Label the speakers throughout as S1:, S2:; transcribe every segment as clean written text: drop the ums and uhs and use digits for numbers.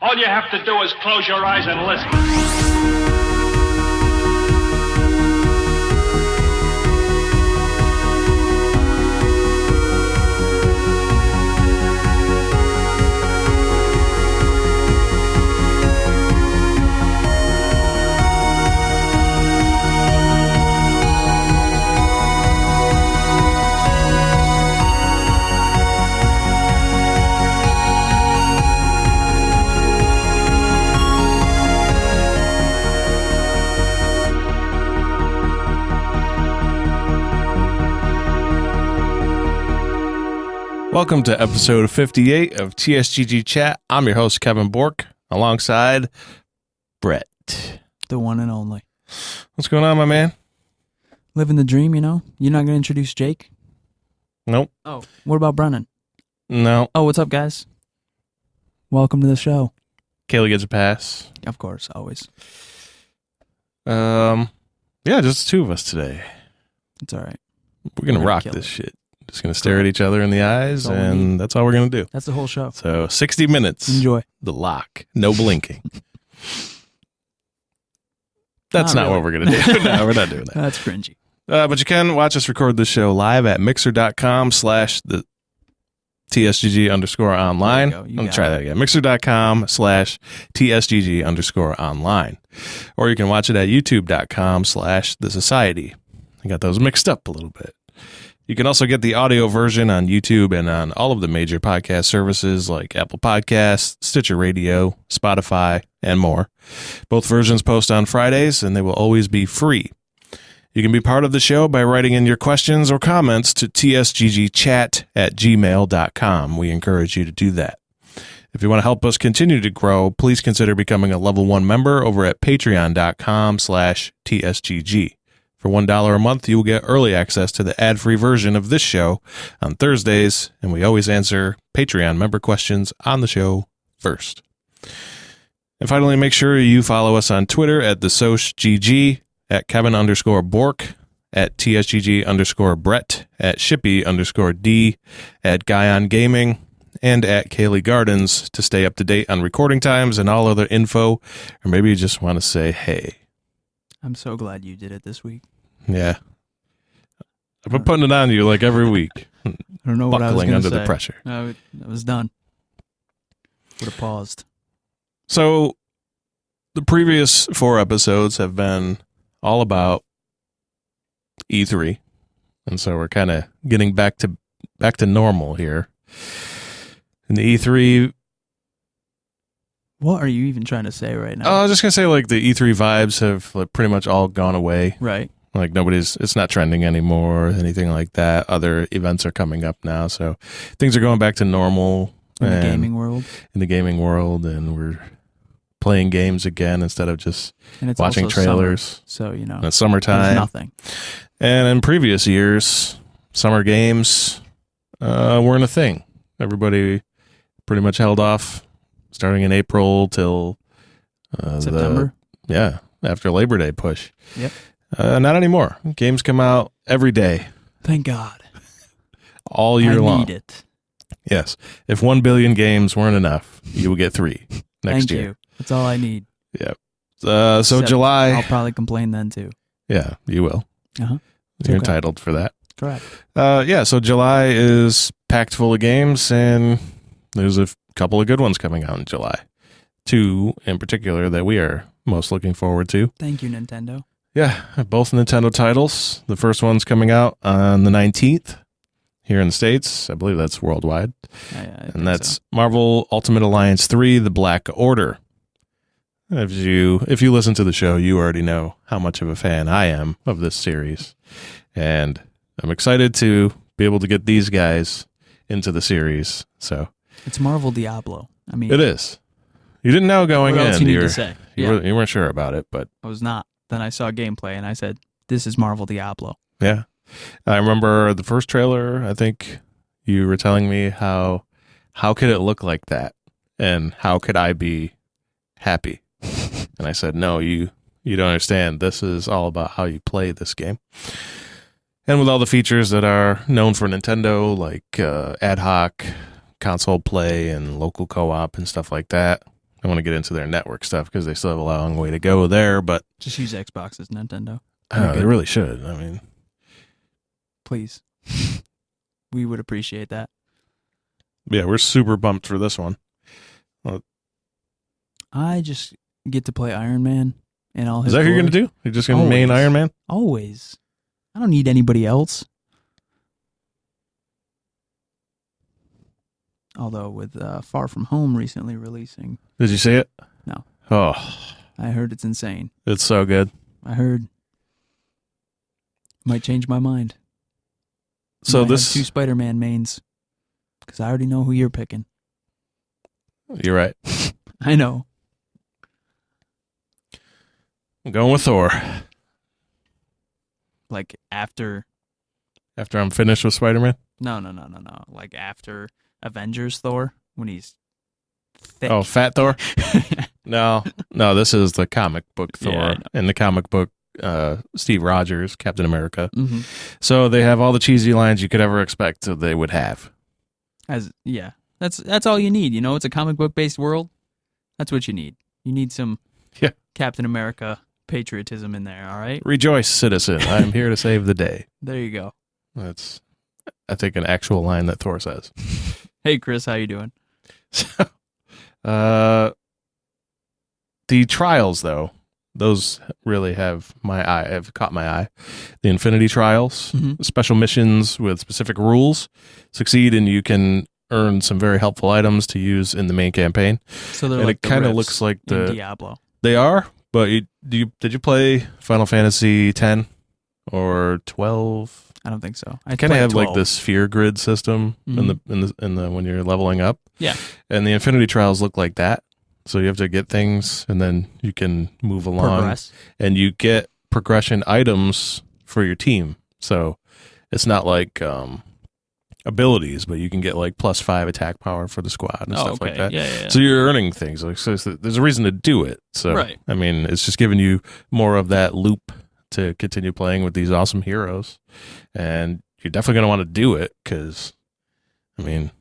S1: All you have to do is close your eyes and listen.
S2: Welcome to episode 58 of TSGG Chat. I'm your host, Kevin Bork, alongside Brett.
S3: The one and only.
S2: What's going on, my man?
S3: Living the dream, you know? You're not going to introduce Jake?
S2: Nope.
S3: Oh. What about Brennan?
S2: No.
S3: Oh, what's up, guys? Welcome to the show.
S2: Kaylee gets a pass.
S3: Of course, always.
S2: Yeah, just the two of us today.
S3: It's all right.
S2: We're going to rock this shit. Just going to stare at each other in the eyes, and that's all we're going to do.
S3: That's the whole show.
S2: So 60 minutes.
S3: Enjoy.
S2: The lock. No blinking. That's not what we're going to do. No, we're not doing that.
S3: That's cringy.
S2: But you can watch us record this show live at mixer.com/the TSGG_online.
S3: Let
S2: me try that again. Mixer.com/TSGG_online. Or you can watch it at youtube.com/the society. I got those mixed up a little bit. You can also get the audio version on YouTube and on all of the major podcast services like Apple Podcasts, Stitcher Radio, Spotify, and more. Both versions post on Fridays, and they will always be free. You can be part of the show by writing in your questions or comments to tsggchat@gmail.com. We encourage you to do that. If you want to help us continue to grow, please consider becoming a level 1 member over at patreon.com/TSGG. For $1 a month, you will get early access to the ad-free version of this show on Thursdays, and we always answer Patreon member questions on the show first. And finally, make sure you follow us on Twitter at TheSochGG, at Kevin_Bork, at TSGG_Brett, at Shippy_D, at Guyon Gaming, and at Kaylee Gardens to stay up to date on recording times and all other info, or maybe you just want to say hey.
S3: I'm so glad you did it this week.
S2: Yeah. I've been putting it on you like every week.
S3: I don't know what I was going to say.
S2: Buckling under the pressure.
S3: No, I was done. Would have paused.
S2: So, the previous 4 episodes have been all about E3. And so we're kind of getting back to normal here. And the E3...
S3: What are you even trying to say right now?
S2: Oh, I was just going to say, like, the E3 vibes have pretty much all gone away.
S3: Right.
S2: Like, it's not trending anymore, anything like that. Other events are coming up now, so things are going back to normal.
S3: In the gaming world.
S2: In the gaming world, and we're playing games again instead of just watching trailers.
S3: Summer, so, you know.
S2: And it's summertime.
S3: There's nothing.
S2: And in previous years, summer games weren't a thing. Everybody pretty much held off starting in April till
S3: September.
S2: After Labor Day push.
S3: Yep.
S2: Not anymore. Games come out every day.
S3: Thank God.
S2: All year long.
S3: I need it.
S2: Yes. If 1 billion games weren't enough, you will get 3 next year.
S3: Thank you. That's all I need.
S2: Yep. So
S3: Except
S2: July.
S3: I'll probably complain then too.
S2: Yeah, you will.
S3: Uh-huh.
S2: You're entitled for that.
S3: Correct.
S2: So July is packed full of games, and there's a couple of good ones coming out in July. 2 in particular that we are most looking forward to.
S3: Thank you, Nintendo.
S2: Yeah, both Nintendo titles. The first one's coming out on the 19th here in the States. I believe that's worldwide. And that's Marvel Ultimate Alliance 3, The Black Order. If you listen to the show, you already know how much of a fan I am of this series. And I'm excited to be able to get these guys into the series. So
S3: it's Marvel Diablo. I mean,
S2: it is. You didn't know going in.
S3: What else you need to say?
S2: You weren't sure about it, but
S3: I was not. Then I saw gameplay and I said, "This is Marvel Diablo."
S2: Yeah, I remember the first trailer. I think you were telling me how could it look like that, and how could I be happy? And I said, "No, you don't understand. This is all about how you play this game." And with all the features that are known for Nintendo, like ad hoc console play and local co-op and stuff like that, I want to get into their network stuff because they still have a long way to go there. But
S3: Just use Xboxes, Nintendo.
S2: they really should. I mean,
S3: Please. We would appreciate that.
S2: yeah, we're super bumped for this one.
S3: I just get to play Iron Man and all his
S2: Is that who you're
S3: glory.
S2: going to do? You're just going to main
S3: Always.
S2: Iron Man?
S3: Always. I don't need anybody else. Although with Far From Home recently releasing,
S2: Did you see it?
S3: No.
S2: Oh,
S3: I heard it's insane.
S2: it's so good.
S3: I heard. Might change my mind.
S2: So
S3: Might
S2: this,
S3: have 2 Spider-Man mains. Because I already know who you're picking.
S2: you're right.
S3: I know.
S2: I'm going with Thor.
S3: Like after...
S2: After I'm finished with Spider-Man?
S3: No. Like after Avengers Thor, when he's thick.
S2: Oh, Fat Thor? No, this is the comic book Thor.
S3: Yeah, I know.
S2: In the comic book, Steve Rogers, Captain America.
S3: Mm-hmm.
S2: So they have all the cheesy lines you could ever expect that they would have.
S3: That's all you need. You know, it's a comic book based world. That's what you need. You need some Captain America patriotism in there. All right.
S2: Rejoice, citizen! I am here to save the day.
S3: There you go.
S2: That's, I think, an actual line that Thor says.
S3: Hey, Chris, how you doing?
S2: So, the trials, though, those really have caught my eye. The Infinity Trials, special missions with specific rules, succeed, and you can earn some very helpful items to use in the main campaign.
S3: So they're
S2: And
S3: like
S2: it kind of looks like
S3: in
S2: the
S3: Diablo.
S2: they are. But did you play Final Fantasy 10 or 12?
S3: I don't think so. I
S2: Kind of
S3: played
S2: have
S3: 12.
S2: like this sphere grid system in the when you're leveling up.
S3: Yeah.
S2: And the Infinity Trials look like that. So you have to get things and then you can move along.
S3: Progress.
S2: And you get progression items for your team. So it's not like abilities, but you can get like +5 attack power for the squad and stuff like that.
S3: Yeah.
S2: So you're earning things. Like, so there's a reason to do it. So
S3: Right.
S2: I mean, it's just giving you more of that loop to continue playing with these awesome heroes. And you're definitely going to want to do it because, I mean,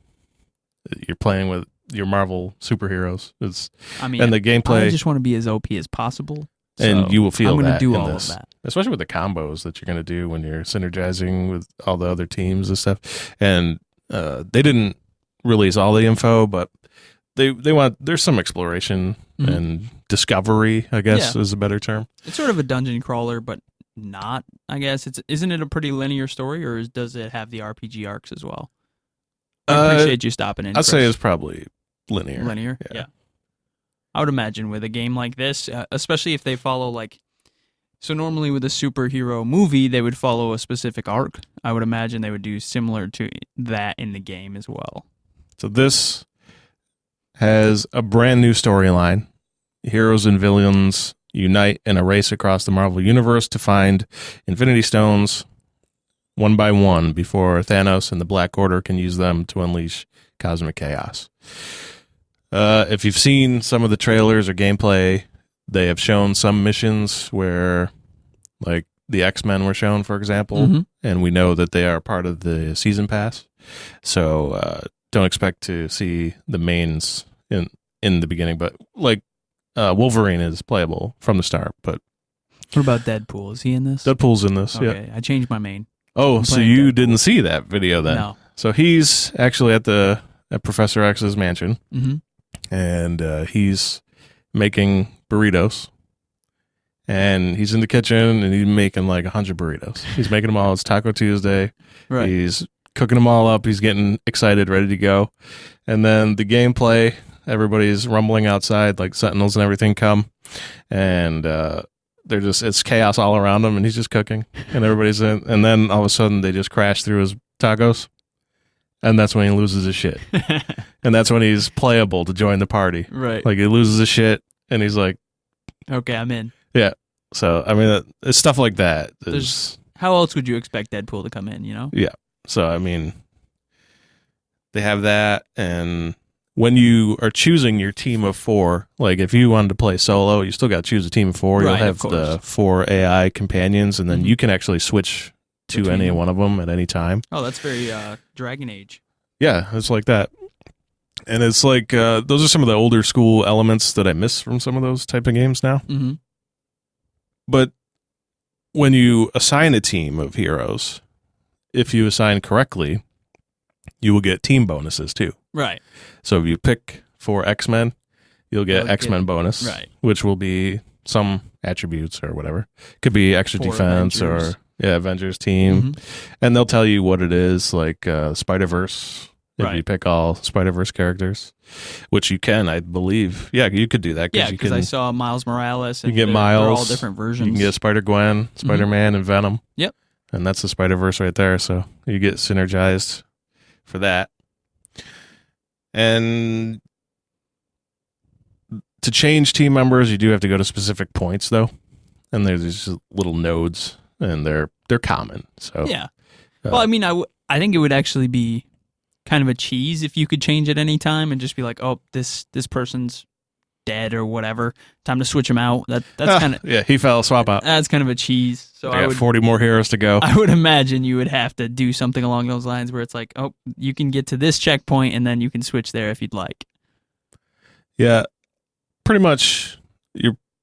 S2: you're playing with your Marvel superheroes. And the gameplay,
S3: I just want to be as OP as possible.
S2: and
S3: so
S2: you will feel
S3: I'm gonna
S2: that
S3: do
S2: in
S3: all
S2: this.
S3: of that.
S2: Especially with the combos that you're going to do when you're synergizing with all the other teams and stuff. And they didn't release all the info, but there's some exploration and discovery, I guess is a better term.
S3: It's sort of a dungeon crawler, but not, I guess. Isn't it a pretty linear story, or does it have the RPG arcs as well? I appreciate you stopping in.
S2: I'd say
S3: Chris.
S2: it's probably linear.
S3: Linear, yeah. I would imagine with a game like this, especially if they follow so normally with a superhero movie, they would follow a specific arc. I would imagine they would do similar to that in the game as well.
S2: So this has a brand new storyline. Heroes and villains unite in a race across the Marvel Universe to find Infinity Stones one by one before Thanos and the Black Order can use them to unleash cosmic chaos. If you've seen some of the trailers or gameplay, they have shown some missions where, like, the X-Men were shown, for example, and we know that they are part of the season pass. So don't expect to see the mains in the beginning, but like Wolverine is playable from the start. But
S3: What about Deadpool? Is he in this?
S2: Deadpool's in this.
S3: Okay,
S2: Yeah.
S3: I changed my main.
S2: Oh,
S3: I'm
S2: so
S3: playing
S2: you
S3: Deadpool.
S2: didn't see that video then?
S3: No.
S2: So he's actually at Professor X's mansion, and he's making burritos. And he's in the kitchen, and he's making like 100 burritos. He's making them all. It's Taco Tuesday.
S3: Right.
S2: He's cooking them all up. He's getting excited, ready to go. And then the gameplay, everybody's rumbling outside, like Sentinels and everything come. And it's chaos all around him, and he's just cooking. And everybody's in. And then all of a sudden, they just crash through his tacos. And that's when he loses his shit. And that's when he's playable to join the party.
S3: Right.
S2: Like, he loses his shit, and he's like,
S3: Okay, I'm in.
S2: yeah. So, I mean, it's stuff like that.
S3: How else would you expect Deadpool to come in, you know?
S2: Yeah. So, I mean, they have that. And when you are choosing your team of 4, like if you wanted to play solo, you still got to choose a team of 4. You'll
S3: Right,
S2: have
S3: of
S2: the
S3: course.
S2: 4 AI companions, and then you can actually switch to
S3: Between
S2: any
S3: them.
S2: one of them at any time.
S3: Oh, that's very Dragon Age.
S2: Yeah, it's like that. And it's like those are some of the older school elements that I miss from some of those type of games now.
S3: Mm-hmm.
S2: But when you assign a team of heroes, if you assign correctly, you will get team bonuses too.
S3: Right.
S2: So if you pick for X-Men, you'll get
S3: You'll
S2: X-Men
S3: get-
S2: bonus,
S3: right.
S2: which will be some attributes or whatever. Could be extra
S3: For
S2: defense
S3: Avengers.
S2: or Avengers team.
S3: Mhm.
S2: And they'll tell you what it is, like Spider-Verse, if
S3: Right.
S2: you pick all Spider-Verse characters, which you can, I believe. Yeah, you could do that.
S3: Yeah,
S2: you
S3: because
S2: can,
S3: I saw Miles Morales. And
S2: you can get
S3: they're all
S2: Miles.
S3: different versions.
S2: You can get Spider-Gwen, Spider-Man, and Venom.
S3: Yep.
S2: And that's the Spider-Verse right there. So you get synergized for that. And to change team members, you do have to go to specific points, though. And there's these little nodes, and they're common. So
S3: Yeah. Well, I mean, I think it would actually be kind of a cheese if you could change at any time and just be like, oh, this person's dead or whatever. Time to switch him out. That's kind of
S2: yeah, he fell. Swap out.
S3: that's kind of a cheese. So
S2: I got 40 more heroes to go.
S3: I would imagine you would have to do something along those lines where it's like, oh, you can get to this checkpoint and then you can switch there if you'd like.
S2: Yeah, pretty much.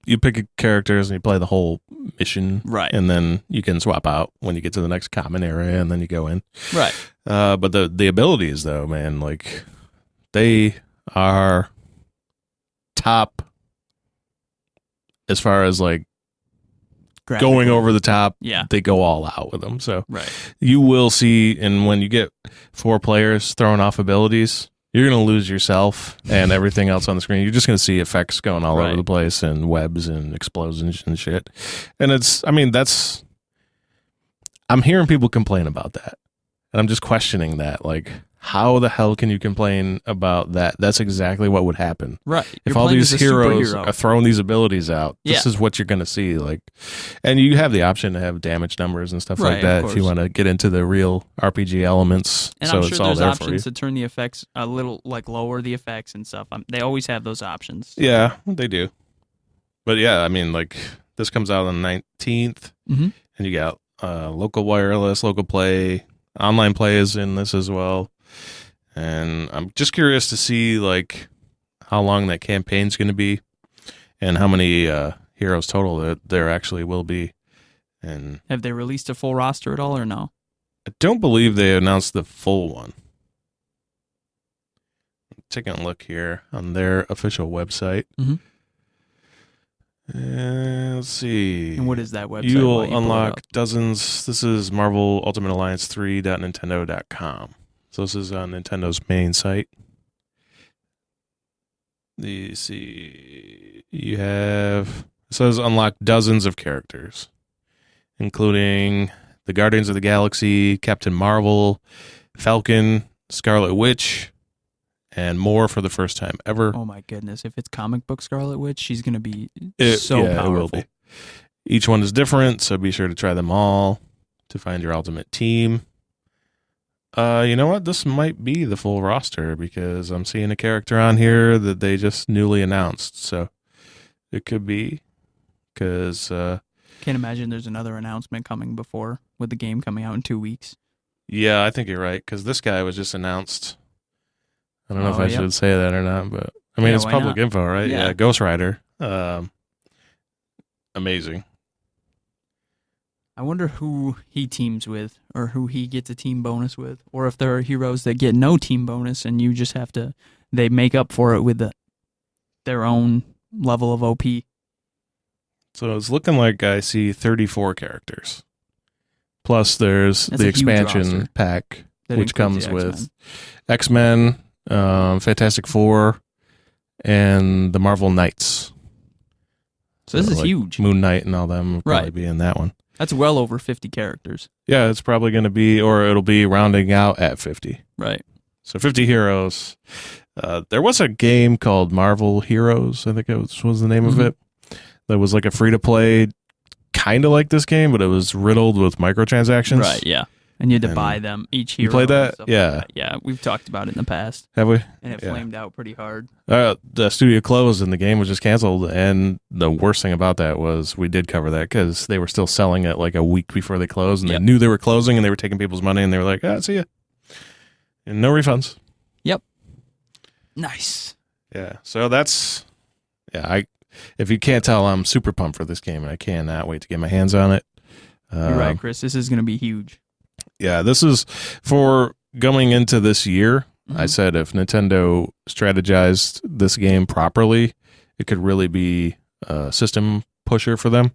S2: You pick characters and you play the whole mission,
S3: Right.
S2: And then you can swap out when you get to the next common area, and then you go in.
S3: Right.
S2: But the abilities, though, man, like they are top as far as like going over the top.
S3: Yeah.
S2: They go all out with them. So
S3: Right.
S2: you will see, and when you get 4 players throwing off abilities, you're going to lose yourself and everything else on the screen. You're just going to see effects going all over
S3: Right.
S2: the place and webs and explosions and shit. And I'm hearing people complain about that. And I'm just questioning that. Like, how the hell can you complain about that? That's exactly what would happen.
S3: Right.
S2: If
S3: You're
S2: all
S3: playing
S2: these
S3: as a
S2: heroes
S3: superhero.
S2: are throwing these abilities out, this
S3: Yeah.
S2: is what you're going to see. Like, and you have the option to have damage numbers and stuff
S3: Right,
S2: like that
S3: of
S2: if you
S3: course.
S2: want to get into the real RPG elements.
S3: And
S2: so
S3: I'm
S2: it's
S3: sure
S2: all
S3: there's
S2: there for you.
S3: options to turn the effects a little, like lower the effects and stuff. They always have those options.
S2: Yeah, they do. But yeah, I mean, like, this comes out on the 19th,
S3: Mhm.
S2: and you got local wireless, local play, online play is in this as well. And I'm just curious to see, like, how long that campaign's going to be and how many heroes total there actually will be. And
S3: Have they released a full roster at all or no?
S2: I don't believe they announced the full one. Taking a look here on their official website.
S3: Mhm.
S2: Let's see.
S3: And what is that website?
S2: You'll
S3: while you pull it
S2: unlock
S3: up?
S2: dozens. This is Marvel Ultimate Alliance 3.nintendo.com. So this is on Nintendo's main site. You see, you have, it says unlock dozens of characters, including the Guardians of the Galaxy, Captain Marvel, Falcon, Scarlet Witch, and more for the first time ever.
S3: Oh my goodness! If it's comic book Scarlet Witch, she's gonna be
S2: It
S3: powerful.
S2: will be. Each one is different, so be sure to try them all to find your ultimate team. You know what? This might be the full roster because I'm seeing a character on here that they just newly announced. So it could be because
S3: Can't imagine there's another announcement coming before with the game coming out in 2 weeks.
S2: yeah, I think you're right because this guy was just announced. I don't know if
S3: Oh,
S2: I
S3: yep.
S2: should say that or not, but I mean,
S3: Yeah,
S2: it's
S3: why
S2: public
S3: not?
S2: info, right?
S3: Yeah.
S2: Yeah, Ghost Rider. Amazing.
S3: I wonder who he teams with, or who he gets a team bonus with, or if there are heroes that get no team bonus and you just have to, they make up for it with their own level of OP.
S2: So it's looking like I see 34 characters. Plus, there's
S3: That's
S2: the
S3: a huge
S2: expansion
S3: roster.
S2: pack,
S3: That
S2: which
S3: includes
S2: comes
S3: the
S2: with X-Men, Fantastic Four, and the Marvel Knights.
S3: So this is
S2: like
S3: huge.
S2: Moon Knight and all them will probably
S3: Right.
S2: be in that one.
S3: That's well over 50 characters.
S2: Yeah, it's probably going to be, or it'll be rounding out at 50.
S3: Right.
S2: So 50 heroes. There was a game called Marvel Heroes, I think it was the name of
S3: Mhm.
S2: it. That was like a free-to-play, kind of like this game, but it was riddled with microtransactions.
S3: Right, yeah. And you had to
S2: And
S3: buy them, each hero.
S2: you played
S3: and
S2: that?
S3: stuff
S2: Yeah.
S3: like that. Yeah, we've talked about it in the past,
S2: Have we?
S3: and it
S2: Yeah.
S3: flamed out pretty hard.
S2: The studio closed and the game was just canceled. And the worst thing about that was we did cover that because they were still selling it like a week before they closed, and
S3: Yep.
S2: they knew they were closing and they were taking people's money, and they were like, see ya. And no refunds.
S3: Yep. Nice.
S2: Yeah. So that's if you can't tell, I'm super pumped for this game, and I cannot wait to get my hands on it.
S3: You're right, Chris. This is going to be huge.
S2: Yeah, this is for going into this year. I said if Nintendo strategized this game properly, it could really be a system pusher for them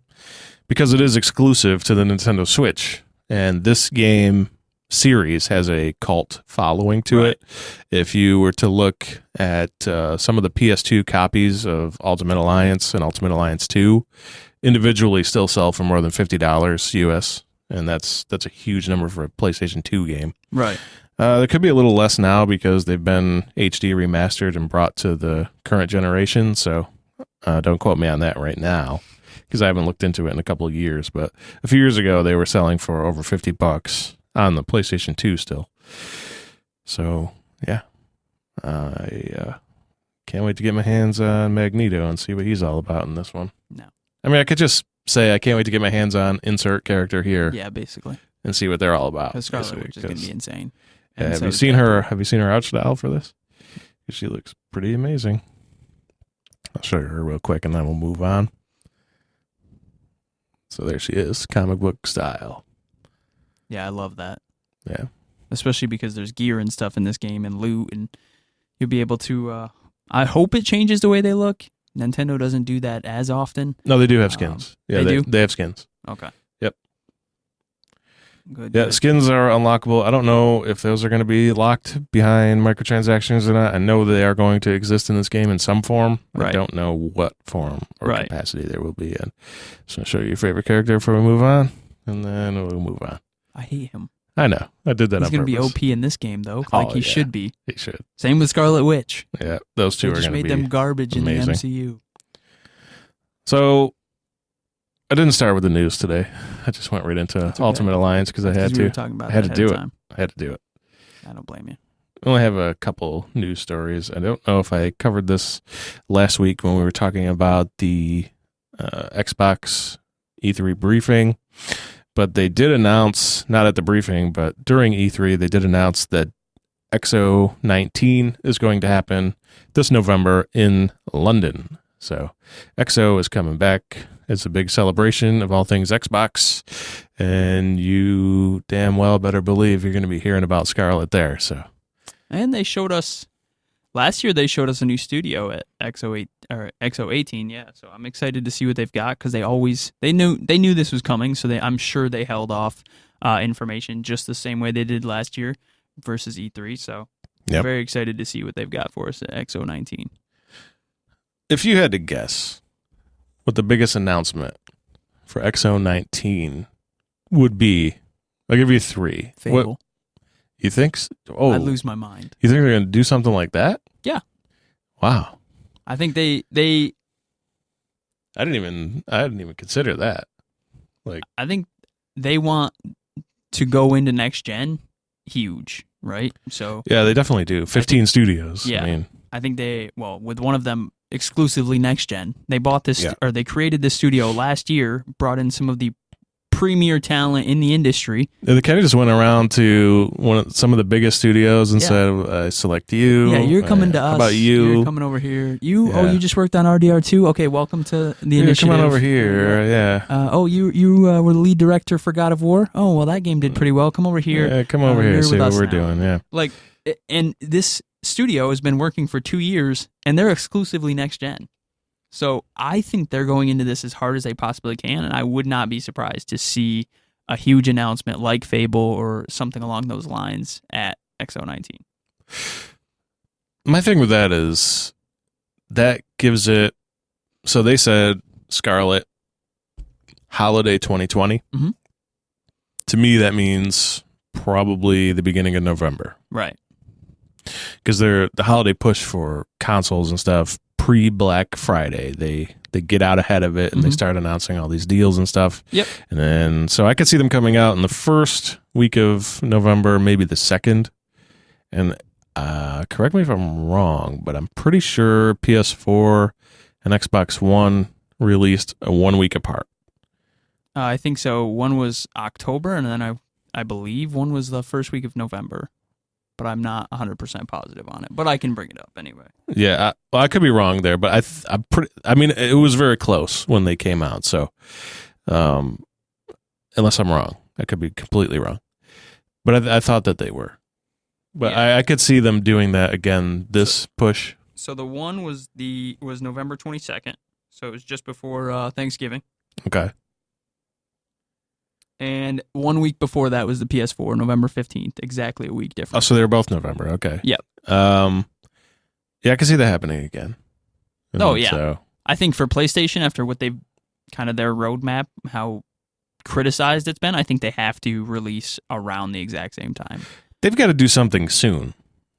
S2: because it is exclusive to the Nintendo Switch. And this game series has a cult following to it. If you were to look at some of the PS2 copies of Ultimate Alliance and Ultimate Alliance 2, individually still sell for more than $50 US. And that's a huge number for a PlayStation 2 game.
S3: Right.
S2: There could be a little less now because they've been HD remastered and brought to the current generation. So don't quote me on that right now because I haven't looked into it in a couple of years. But a few years ago, they were selling for over $50 on the PlayStation 2 still. So, yeah. I can't wait to get my hands on Magneto and see what he's all about in this one.
S3: No.
S2: I mean, I could just say I can't wait to get my hands on insert character here.
S3: Yeah, basically.
S2: And see what they're all about.
S3: Because Scarlet Witch is going to be insane.
S2: Yeah, have you seen her out style for this? She looks pretty amazing. I'll show you her real quick and then we'll move on. So there she is, comic book style.
S3: Yeah, I love that.
S2: Yeah.
S3: Especially because there's gear and stuff in this game and loot, and you'll be able to... I hope it changes the way they look. Nintendo doesn't do that as often.
S2: No, they do have skins. Yeah,
S3: they do?
S2: They have skins.
S3: Okay.
S2: Yep.
S3: Good.
S2: Yeah,
S3: good.
S2: skins are unlockable. I don't know if those are going to be locked behind microtransactions or not. I know they are going to exist in this game in some form.
S3: Right.
S2: I don't know what form or
S3: Right.
S2: capacity there will be in. So I'll show you your favorite character before we move on, and then we'll move on.
S3: I hate him.
S2: I know. I did that
S3: He's
S2: on
S3: going to be
S2: purpose.
S3: OP in this game, though, like he should be.
S2: He should.
S3: Same with Scarlet Witch.
S2: Yeah, those two
S3: They
S2: are
S3: just
S2: going to
S3: made
S2: be
S3: them garbage
S2: amazing.
S3: in the MCU.
S2: So I didn't start with the news today. I just went right into
S3: That's okay.
S2: Ultimate Alliance because I had
S3: We
S2: to.
S3: were talking about
S2: I had
S3: that
S2: to
S3: ahead
S2: do
S3: of
S2: it.
S3: time.
S2: I had to do it.
S3: I don't blame you.
S2: I only have a couple news stories. I don't know if I covered this last week when we were talking about the Xbox E3 briefing, but they did announce, not at the briefing, but during E3, they did announce that XO 19 is going to happen this November in London. So XO is coming back. It's a big celebration of all things Xbox, and you damn well better believe you're going to be hearing about Scarlet there. So,
S3: And they showed us last year. They showed us a new studio at XO8 or XO18. Yeah, so I'm excited to see what they've got because they knew this was coming. So I'm sure they held off information just the same way they did last year versus E3. So I'm very excited to see what they've got for us at XO19.
S2: If you had to guess what the biggest announcement for XO19 would be, I'll give you three.
S3: Fable.
S2: What, you think? Oh,
S3: I'd lose my mind.
S2: You think they're going to do something like that?
S3: Yeah.
S2: Wow.
S3: I think they.
S2: I didn't even consider that. Like,
S3: I think they want to go into next gen huge, right? So
S2: yeah, they definitely do. 15 studios.
S3: Yeah.
S2: I mean,
S3: I think with one of them exclusively next gen. They bought this or they created this studio last year, brought in some of the premier talent in the industry.
S2: they kind of just went around to some of the biggest studios and said, "I select you.
S3: Yeah, you're coming to us.
S2: How about you?
S3: You're coming over here. You just worked on RDR2. Okay, welcome to the initiative.
S2: Come on over here. Yeah.
S3: You were the lead director for God of War. Oh, well, that game did pretty well. Come over here.
S2: Yeah, come over here. See what we're doing. Yeah.
S3: Like, and this studio has been working for 2 years, and they're exclusively next gen. So I think they're going into this as hard as they possibly can, and I would not be surprised to see a huge announcement like Fable or something along those lines at XO19.
S2: My thing with that is that gives it. So they said Scarlet holiday 2020.
S3: Mm-hmm.
S2: To me, that means probably the beginning of November.
S3: Right.
S2: Because they're the holiday push for consoles and stuff pre-Black Friday. They get out ahead of it and they start announcing all these deals and stuff.
S3: Yep.
S2: And then so I could see them coming out in the first week of November, maybe the second. And correct me if I'm wrong, but I'm pretty sure PS4 and Xbox One released 1 week apart.
S3: I think so. One was October, and then I believe one was the first week of November. but I'm not 100% positive on it. But I can bring it up anyway.
S2: Yeah, I could be wrong there, but I'm pretty. I mean, it was very close when they came out. So, unless I'm wrong, I could be completely wrong. But I thought that they were. But
S3: Yeah.
S2: I could see them doing that again. This push.
S3: So the one was November 22nd. So it was just before Thanksgiving.
S2: Okay.
S3: And 1 week before that was the PS4, November 15th. Exactly a week
S2: Oh,
S3: difference.
S2: so they were both November. Okay.
S3: Yep.
S2: Yeah, I can see that happening again.
S3: Oh, yeah.
S2: So,
S3: I think for PlayStation, after what they've kind of their roadmap, how criticized it's been, I think they have to release around the exact same time.
S2: they've got to do something soon.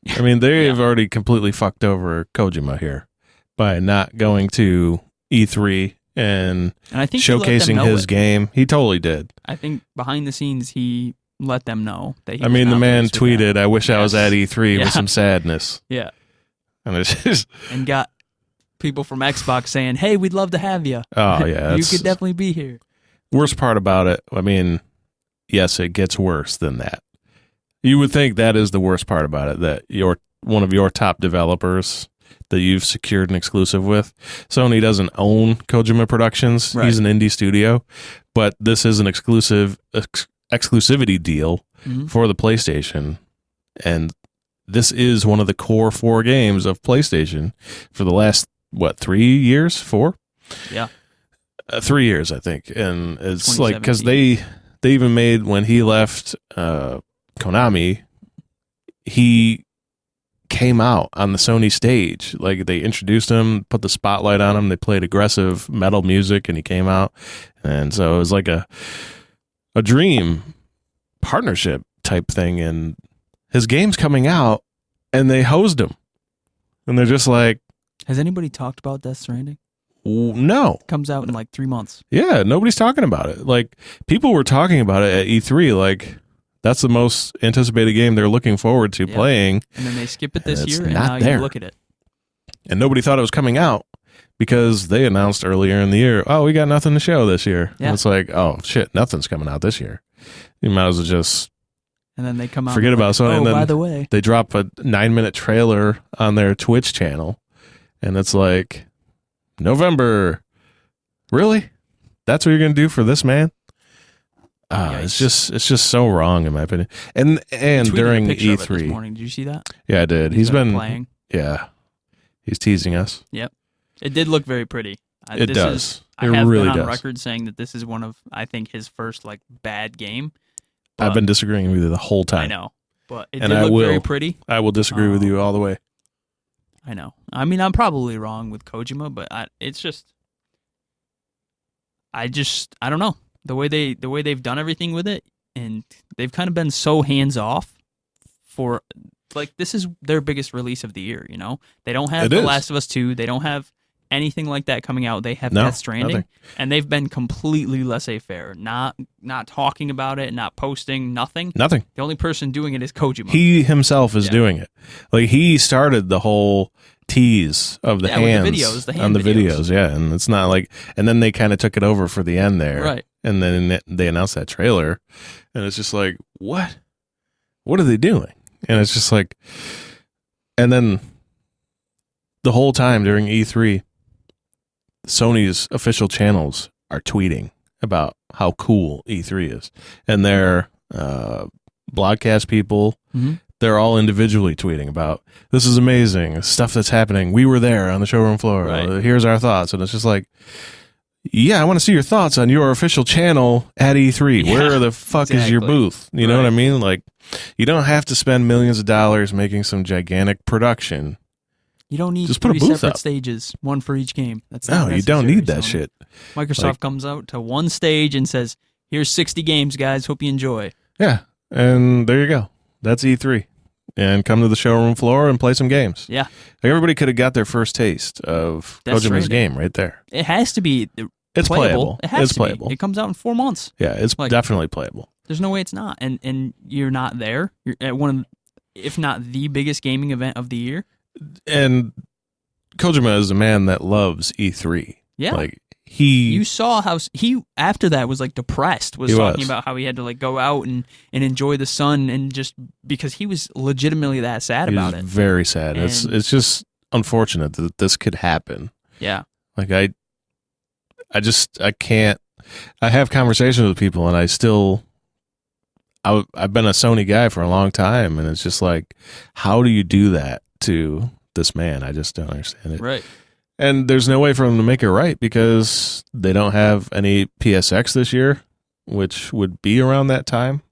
S2: I mean, they've already completely fucked over Kojima here by not going to E3 and
S3: I think he let them
S2: showcasing
S3: know
S2: his
S3: it.
S2: game. He totally did.
S3: I think behind the scenes he let them know that he
S2: I
S3: was
S2: mean, the
S3: not
S2: man
S3: pleased with that.
S2: tweeted, "I wish I was
S3: Yes.
S2: at E3"
S3: Yeah.
S2: with some sadness.
S3: Yeah,
S2: And it's just,
S3: and got people from Xbox saying, "Hey, we'd love to have you.
S2: oh yeah,
S3: you
S2: that's
S3: could definitely be here."
S2: worst part about it. I mean, yes, it gets worse than that. You would think that is the worst part about it, that one of your top developers that you've secured an exclusive with. Sony doesn't own Kojima Productions.
S3: Right.
S2: He's an indie studio, but this is an exclusivity deal
S3: Mhm.
S2: for the PlayStation, and this is one of the core 4 games of PlayStation for the last 3 years, 4?
S3: Yeah.
S2: 3 years, I think. And it's like, because
S3: 2017.
S2: they even made, when he left Konami, he came out on the Sony stage. Like, they introduced him, put the spotlight on him, they played aggressive metal music, and he came out. And so it was like a dream partnership type thing. And his game's coming out, and they hosed him. And they're just like,
S3: Has anybody talked about Death Stranding?
S2: no.
S3: Comes out in like 3 months.
S2: Yeah, nobody's talking about it. Like, people were talking about it at E3, like, that's the most anticipated game they're looking forward to
S3: Yeah.
S2: playing.
S3: And then they skip it this
S2: And it's
S3: year, and
S2: not
S3: now
S2: there.
S3: you look at it.
S2: And nobody thought it was coming out because they announced earlier in the year, oh, we got nothing to show this year.
S3: Yeah.
S2: And it's like, oh, shit, nothing's coming out this year. You might as well just
S3: And then they come out.
S2: forget
S3: and
S2: about
S3: like,
S2: Sony.
S3: Oh,
S2: And then
S3: by the way,
S2: they drop a 9-minute trailer on their Twitch channel, and it's like, November. Really? That's what you're going to do for this man? It's just so wrong, in my opinion. And
S3: tweeted a
S2: during
S3: picture of it this
S2: E3,
S3: morning. Did you see that?
S2: yeah, I did. He's been
S3: playing.
S2: yeah, he's teasing us.
S3: Yep. It did look very pretty.
S2: It
S3: This
S2: does.
S3: is-
S2: It
S3: I have
S2: really
S3: been on
S2: does.
S3: record saying that this is one of, I think, his first like bad game.
S2: I've
S3: But-
S2: been disagreeing with you the whole time.
S3: I know, but it
S2: And
S3: did
S2: I
S3: look very
S2: will.
S3: pretty.
S2: I will disagree with you all the way.
S3: I know. I mean, I'm probably wrong with Kojima, but it's just, I don't know the way they've done everything with it, and they've kind of been so hands off for, like, this is their biggest release of the year. You know, they don't have
S2: It
S3: The
S2: is.
S3: Last of Us 2. They don't have anything like that coming out. They have
S2: No,
S3: Death Stranding,
S2: nothing.
S3: and they've been completely laissez-faire, not talking about it, not posting, nothing.
S2: Nothing.
S3: The only person doing it is Kojima.
S2: He himself is
S3: Yeah.
S2: doing it. Like, he started the whole tease of the
S3: Yeah, with
S2: hands
S3: the videos, the hand
S2: on the
S3: videos.
S2: videos. Yeah, and it's not like, and then they kind of took it over for the end there,
S3: Right.
S2: And then they announced that trailer, and it's just like, what are they doing? And it's just like, and then the whole time during E3, Sony's official channels are tweeting about how cool E3 is, and their broadcast people,
S3: Mhm.
S2: they're all individually tweeting about, this is amazing stuff that's happening. We were there on the showroom floor.
S3: Right.
S2: Here's our thoughts, and it's just like, yeah, I want to see your thoughts on your official channel at E3.
S3: Yeah,
S2: Where the fuck is your
S3: exactly.
S2: booth? You know what I
S3: Right.
S2: mean? Like, you don't have to spend millions of dollars making some gigantic production.
S3: You don't need
S2: Just put a
S3: 3
S2: booth
S3: separate
S2: up.
S3: stages, one for each game. That's
S2: No,
S3: not
S2: you don't
S3: necessary,
S2: need that
S3: Sony.
S2: shit.
S3: Microsoft
S2: Like-
S3: comes out to one stage and says, "Here's 60 games, guys. Hope you enjoy."
S2: Yeah, and there you go. That's E3. And come to the showroom floor and play some games.
S3: Yeah,
S2: Like, everybody could have got their first taste of
S3: Death
S2: Kojima's
S3: Stranding.
S2: game right there.
S3: it has to be
S2: It's playable.
S3: It has
S2: It's
S3: to
S2: playable.
S3: be. It comes out in 4 months.
S2: Yeah, it's
S3: Like-
S2: definitely playable.
S3: There's no way it's not. And you're not there. You're at one of, if not the biggest gaming event of the year.
S2: And Kojima is a man that loves E3.
S3: Yeah.
S2: Like,
S3: You saw how he after that was like depressed. Was
S2: He
S3: talking
S2: was.
S3: about how he had to like go out and enjoy the sun and just because he was legitimately that sad
S2: He
S3: about
S2: was
S3: it.
S2: very sad.
S3: And-
S2: It's just unfortunate that this could happen.
S3: Yeah.
S2: Like I can't. I have conversations with people, and I've been a Sony guy for a long time, and it's just like, how do you do that to this man? I just don't understand it.
S3: Right.
S2: And there's no way for them to make it right because they don't have any PSX this year, which would be around that time.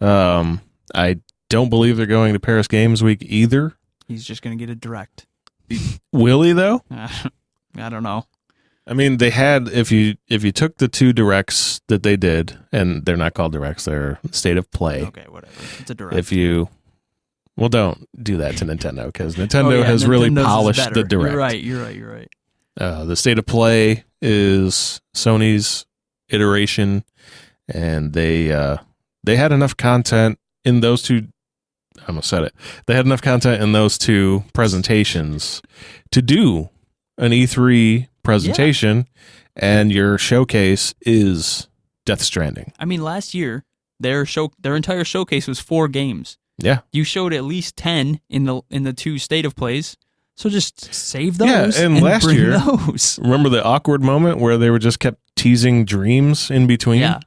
S2: I don't believe they're going to Paris Games Week either.
S3: He's just gonna get a direct.
S2: Will he though?
S3: I don't know.
S2: I mean, they had if you took the 2 directs that they did, and they're not called directs, they're state of play.
S3: Okay, whatever. It's a direct.
S2: Well, don't do that to Nintendo because Nintendo
S3: Oh, yeah,
S2: has really
S3: Nintendo's is
S2: polished
S3: better.
S2: the direct.
S3: You're right.
S2: The state of play is Sony's iteration, and they had enough content in those 2. I almost said it. They had enough content in those 2 presentations to do an E3 presentation, and your showcase is Death Stranding.
S3: I mean, last year their entire showcase was 4 games.
S2: Yeah.
S3: You showed at least 10 in the 2 state of plays. So just save those.
S2: Yeah, and last
S3: bring
S2: year,
S3: those.
S2: Remember the awkward moment where they were just kept teasing dreams in between?
S3: Yeah.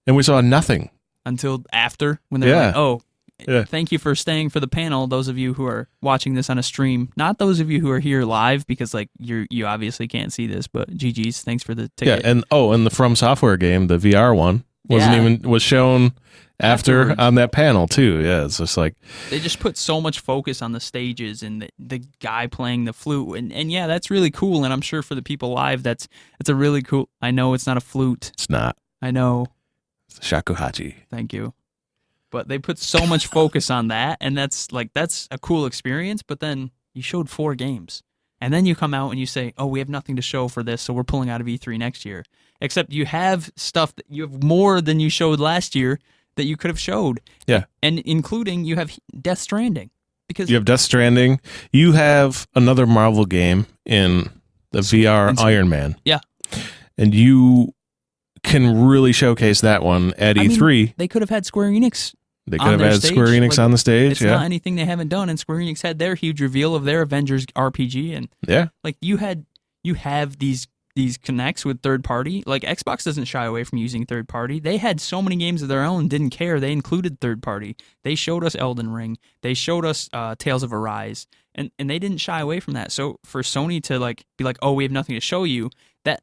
S2: And we saw nothing.
S3: Until after when they're
S2: Yeah.
S3: like, "Oh,
S2: Yeah.
S3: thank you for staying for the panel." Those of you who are watching this on a stream, not those of you who are here live because like you obviously can't see this, but GG's, thanks for the ticket.
S2: Yeah, and the From Software game, the VR one, was shown after
S3: Afterwards.
S2: on that panel too. Yeah, it's just like
S3: They just put so much focus on the stages and the guy playing the flute and yeah, that's really cool. And I'm sure for the people live, that's a really cool. I know it's not a flute.
S2: it's not.
S3: I know.
S2: It's shakuhachi.
S3: Thank you. But they put so much focus on that, and that's a cool experience. But then you showed 4 games, and then you come out and you say, "Oh, we have nothing to show for this, so we're pulling out of E3 next year." Except you have stuff that you have more than you showed last year that you could have showed.
S2: Yeah.
S3: And including you have Death Stranding. Because
S2: You have Death Stranding. You have another Marvel game in the VR Iron Man.
S3: Yeah.
S2: And you can really showcase that one at E3.
S3: they could have had Square Enix.
S2: They
S3: on
S2: could have
S3: their
S2: had
S3: stage.
S2: Square Enix
S3: Like,
S2: on the stage.
S3: It's
S2: Yeah.
S3: not anything they haven't done, and Square Enix had their huge reveal of their Avengers RPG, and
S2: Yeah.
S3: like you have these connects with third party. Like Xbox doesn't shy away from using third party. They had so many games of their own, didn't care. They included third party. They showed us Elden Ring. They showed us Tales of Arise, and they didn't shy away from that. So for Sony to like be like, "Oh, we have nothing to show you," that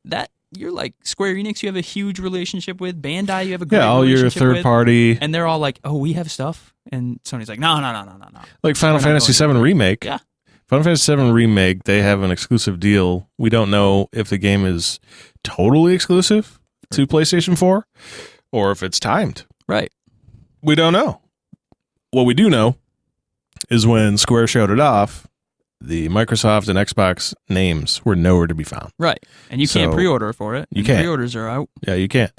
S3: you're like Square Enix, you have a huge relationship with Bandai. You have a great
S2: All your
S3: relationship
S2: third
S3: with,
S2: party.
S3: and they're all like, "Oh, we have stuff," and Sony's like, "No."
S2: Like Final
S3: We're not
S2: Fantasy
S3: going
S2: VII Remake.
S3: Yeah.
S2: Final Fantasy VII Remake, they have an exclusive deal. We don't know if the game is totally exclusive to PlayStation 4 or if it's timed.
S3: Right.
S2: We don't know. What we do know is when Square showed it off, the Microsoft and Xbox names were nowhere to be found.
S3: Right. And you can't
S2: So,
S3: pre-order for it.
S2: you
S3: And
S2: can't.
S3: Pre-orders are out.
S2: Yeah, you can't.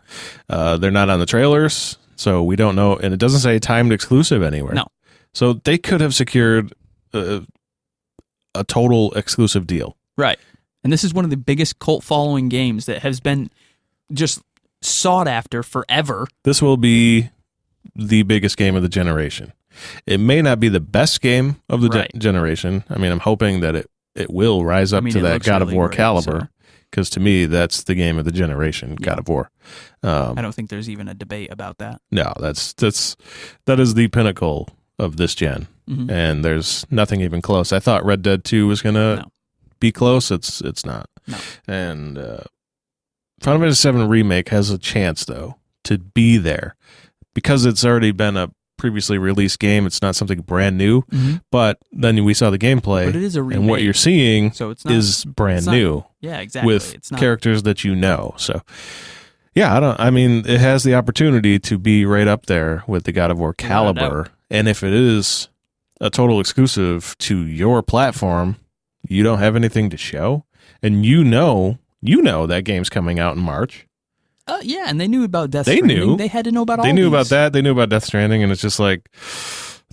S2: They're not on the trailers, so we don't know. And it doesn't say timed exclusive anywhere.
S3: No.
S2: So they could have secured a total exclusive deal.
S3: Right. And this is one of the biggest cult following games that has been just sought after forever.
S2: This will be the biggest game of the generation. It may not be the best game of the
S3: Right.
S2: generation. I mean, I'm hoping that it will rise up to
S3: it
S2: that
S3: looks
S2: God of
S3: really
S2: War
S3: great,
S2: caliber.
S3: so
S2: Because to me, that's the game of the generation, God of War.
S3: I don't think there's even a debate about that.
S2: No, that is the pinnacle of this gen,
S3: Mhm.
S2: and there's nothing even close. I thought Red Dead 2 was gonna
S3: No.
S2: be close. It's not.
S3: No.
S2: And Final Fantasy VII Remake has a chance though to be there because it's already been a previously released game. It's not something brand new,
S3: Mhm.
S2: but then we saw the gameplay,
S3: But it is a remake.
S2: and what you're seeing
S3: So it's not,
S2: is brand
S3: it's not-
S2: new
S3: yeah, exactly.
S2: with
S3: it's not,
S2: characters that you know. So, yeah, I mean, it has the opportunity to be right up there with the God of War
S3: Without a
S2: caliber. And if it is a total exclusive to your platform, you don't have anything to show, and you know that game's coming out in March.
S3: yeah, and they knew about Death
S2: They
S3: Stranding.
S2: knew.
S3: They had to know about all
S2: They knew about
S3: these.
S2: that. They knew about Death Stranding, and it's just like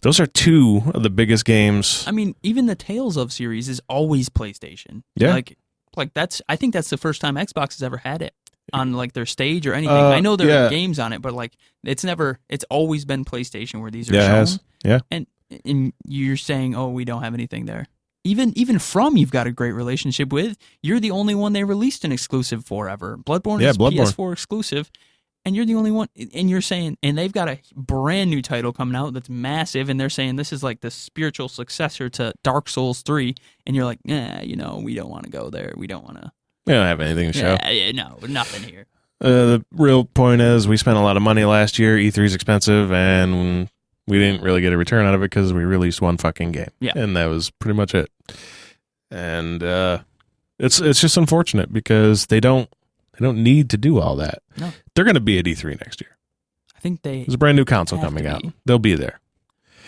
S2: those are 2 of the biggest games.
S3: I mean, even the Tales of series is always PlayStation.
S2: Yeah.
S3: Like, Like I think that's the first time Xbox has ever had it on like their stage or anything. I know there are games on it, but like it's always been PlayStation where these are shown.
S2: It has. Yeah.
S3: And you're saying, oh, we don't have anything there. Even From you've got a great relationship with. You're the only one they released an exclusive for ever. Bloodborne is PS4 exclusive, and you're the only one. And you're saying, and they've got a brand new title coming out that's massive, and they're saying this is like the spiritual successor to Dark Souls 3, and you're like, we don't want to go there. We don't want to.
S2: We don't have anything to show.
S3: No, nothing here.
S2: The real point is we spent a lot of money last year. E3 is expensive, and we didn't really get a return out of it because we released one fucking game.
S3: Yeah.
S2: And that was pretty much it. And it's just unfortunate because they don't need to do all that.
S3: No.
S2: They're going to be at E3 next year.
S3: I think
S2: There's a brand new console coming out. They'll be there.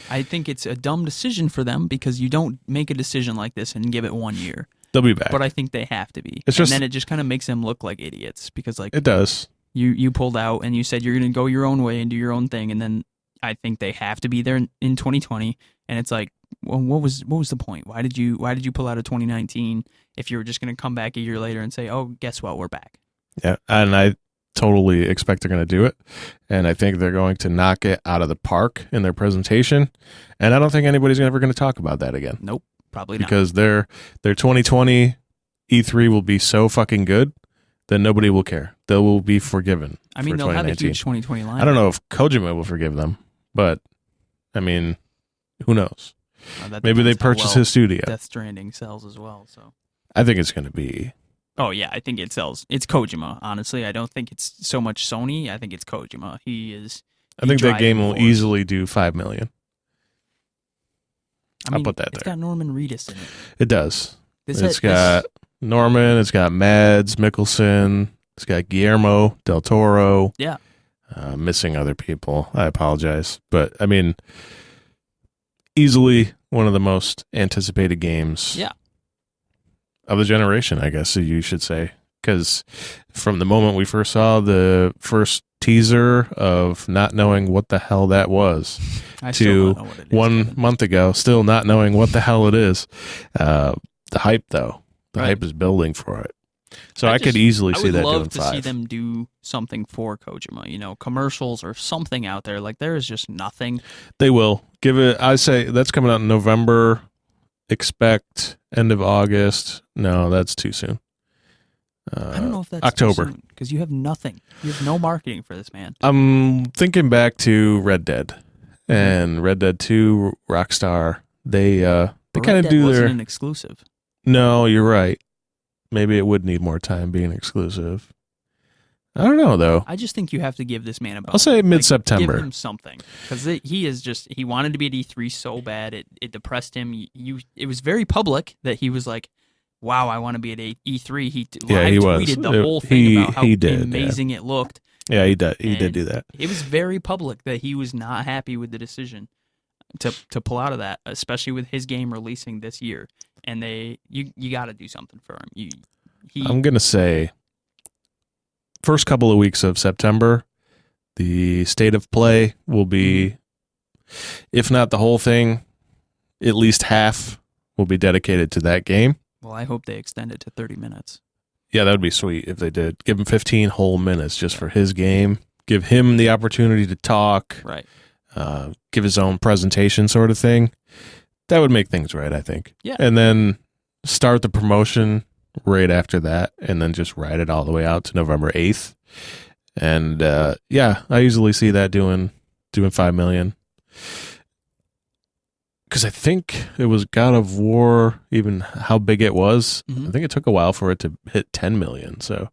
S3: I think it's a dumb decision for them because you don't make a decision like this and give it 1 year.
S2: They'll be back.
S3: But I think they have to be.
S2: And
S3: then it just kind of makes them look like idiots because like
S2: it does.
S3: You pulled out and you said you're going to go your own way and do your own thing, and then I think they have to be there in 2020, and it's like, well, what was the point? Why did you pull out of 2019 if you were just going to come back a year later and say, oh, guess what, we're back?
S2: Yeah, and I totally expect they're going to do it, and I think they're going to knock it out of the park in their presentation, and I don't think anybody's ever going to talk about that again.
S3: Nope, probably not.
S2: Because their 2020 E3 will be so fucking good that nobody will care. They will be forgiven.
S3: I mean, they'll have a huge 2020 lineup.
S2: I don't know if Kojima will forgive them, but I mean, who knows? Maybe they purchase his studio.
S3: Death Stranding sells as well, so
S2: I think it's going to be.
S3: Oh yeah, I think it sells. It's Kojima. Honestly, I don't think it's so much Sony. I think it's Kojima.
S2: I think that game will easily do 5 million.
S3: I mean,
S2: I'll put that there.
S3: It's got Norman Reedus in it.
S2: It does. It's got Norman. It's got Mads Mikkelsen. It's got Guillermo del Toro.
S3: Yeah.
S2: Missing other people. I apologize. But, I mean, easily one of the most anticipated games of the generation, I guess you should say. Because from the moment we first saw the first teaser of not knowing what the hell that was to 1 month ago, still not knowing what the hell it is. The hype, though. The hype is building for it. So I could easily see that doing 5.
S3: I would love to see them do something for Kojima, commercials or something out there. Like, there is just nothing.
S2: They will. Give it, I say, that's coming out in November. Expect end of August. No, that's too soon.
S3: I don't know if that's
S2: October.
S3: Because you have nothing. You have no marketing for this, man.
S2: I'm thinking back to Red Dead. And Red Dead 2, Rockstar, they kind of do
S3: wasn't an exclusive.
S2: No, you're right. Maybe it would need more time being exclusive. I don't know, though.
S3: I just think you have to give this man a bone.
S2: I'll say mid-September.
S3: Give him something. Because he wanted to be at E3 so bad, it depressed him. It was very public that he was like, wow, I want to be at E3. He tweeted the whole thing about how amazing it looked.
S2: Yeah, he did. He did do that.
S3: It was very public that he was not happy with the decision to pull out of that, especially with his game releasing this year. And you got to do something for him.
S2: I'm gonna say first couple of weeks of September, the state of play will be, if not the whole thing, at least half will be dedicated to that game.
S3: Well, I hope they extend it to 30 minutes.
S2: Yeah, that would be sweet if they did. Give him 15 whole minutes just for his game. Give him the opportunity to talk.
S3: Right.
S2: Give his own presentation sort of thing. That would make things right, I think.
S3: Yeah.
S2: And then start the promotion right after that, and then just ride it all the way out to November 8th. And I easily see that doing 5 million. Because I think it was God of War, even how big it was. Mm-hmm. I think it took a while for it to hit 10 million. So,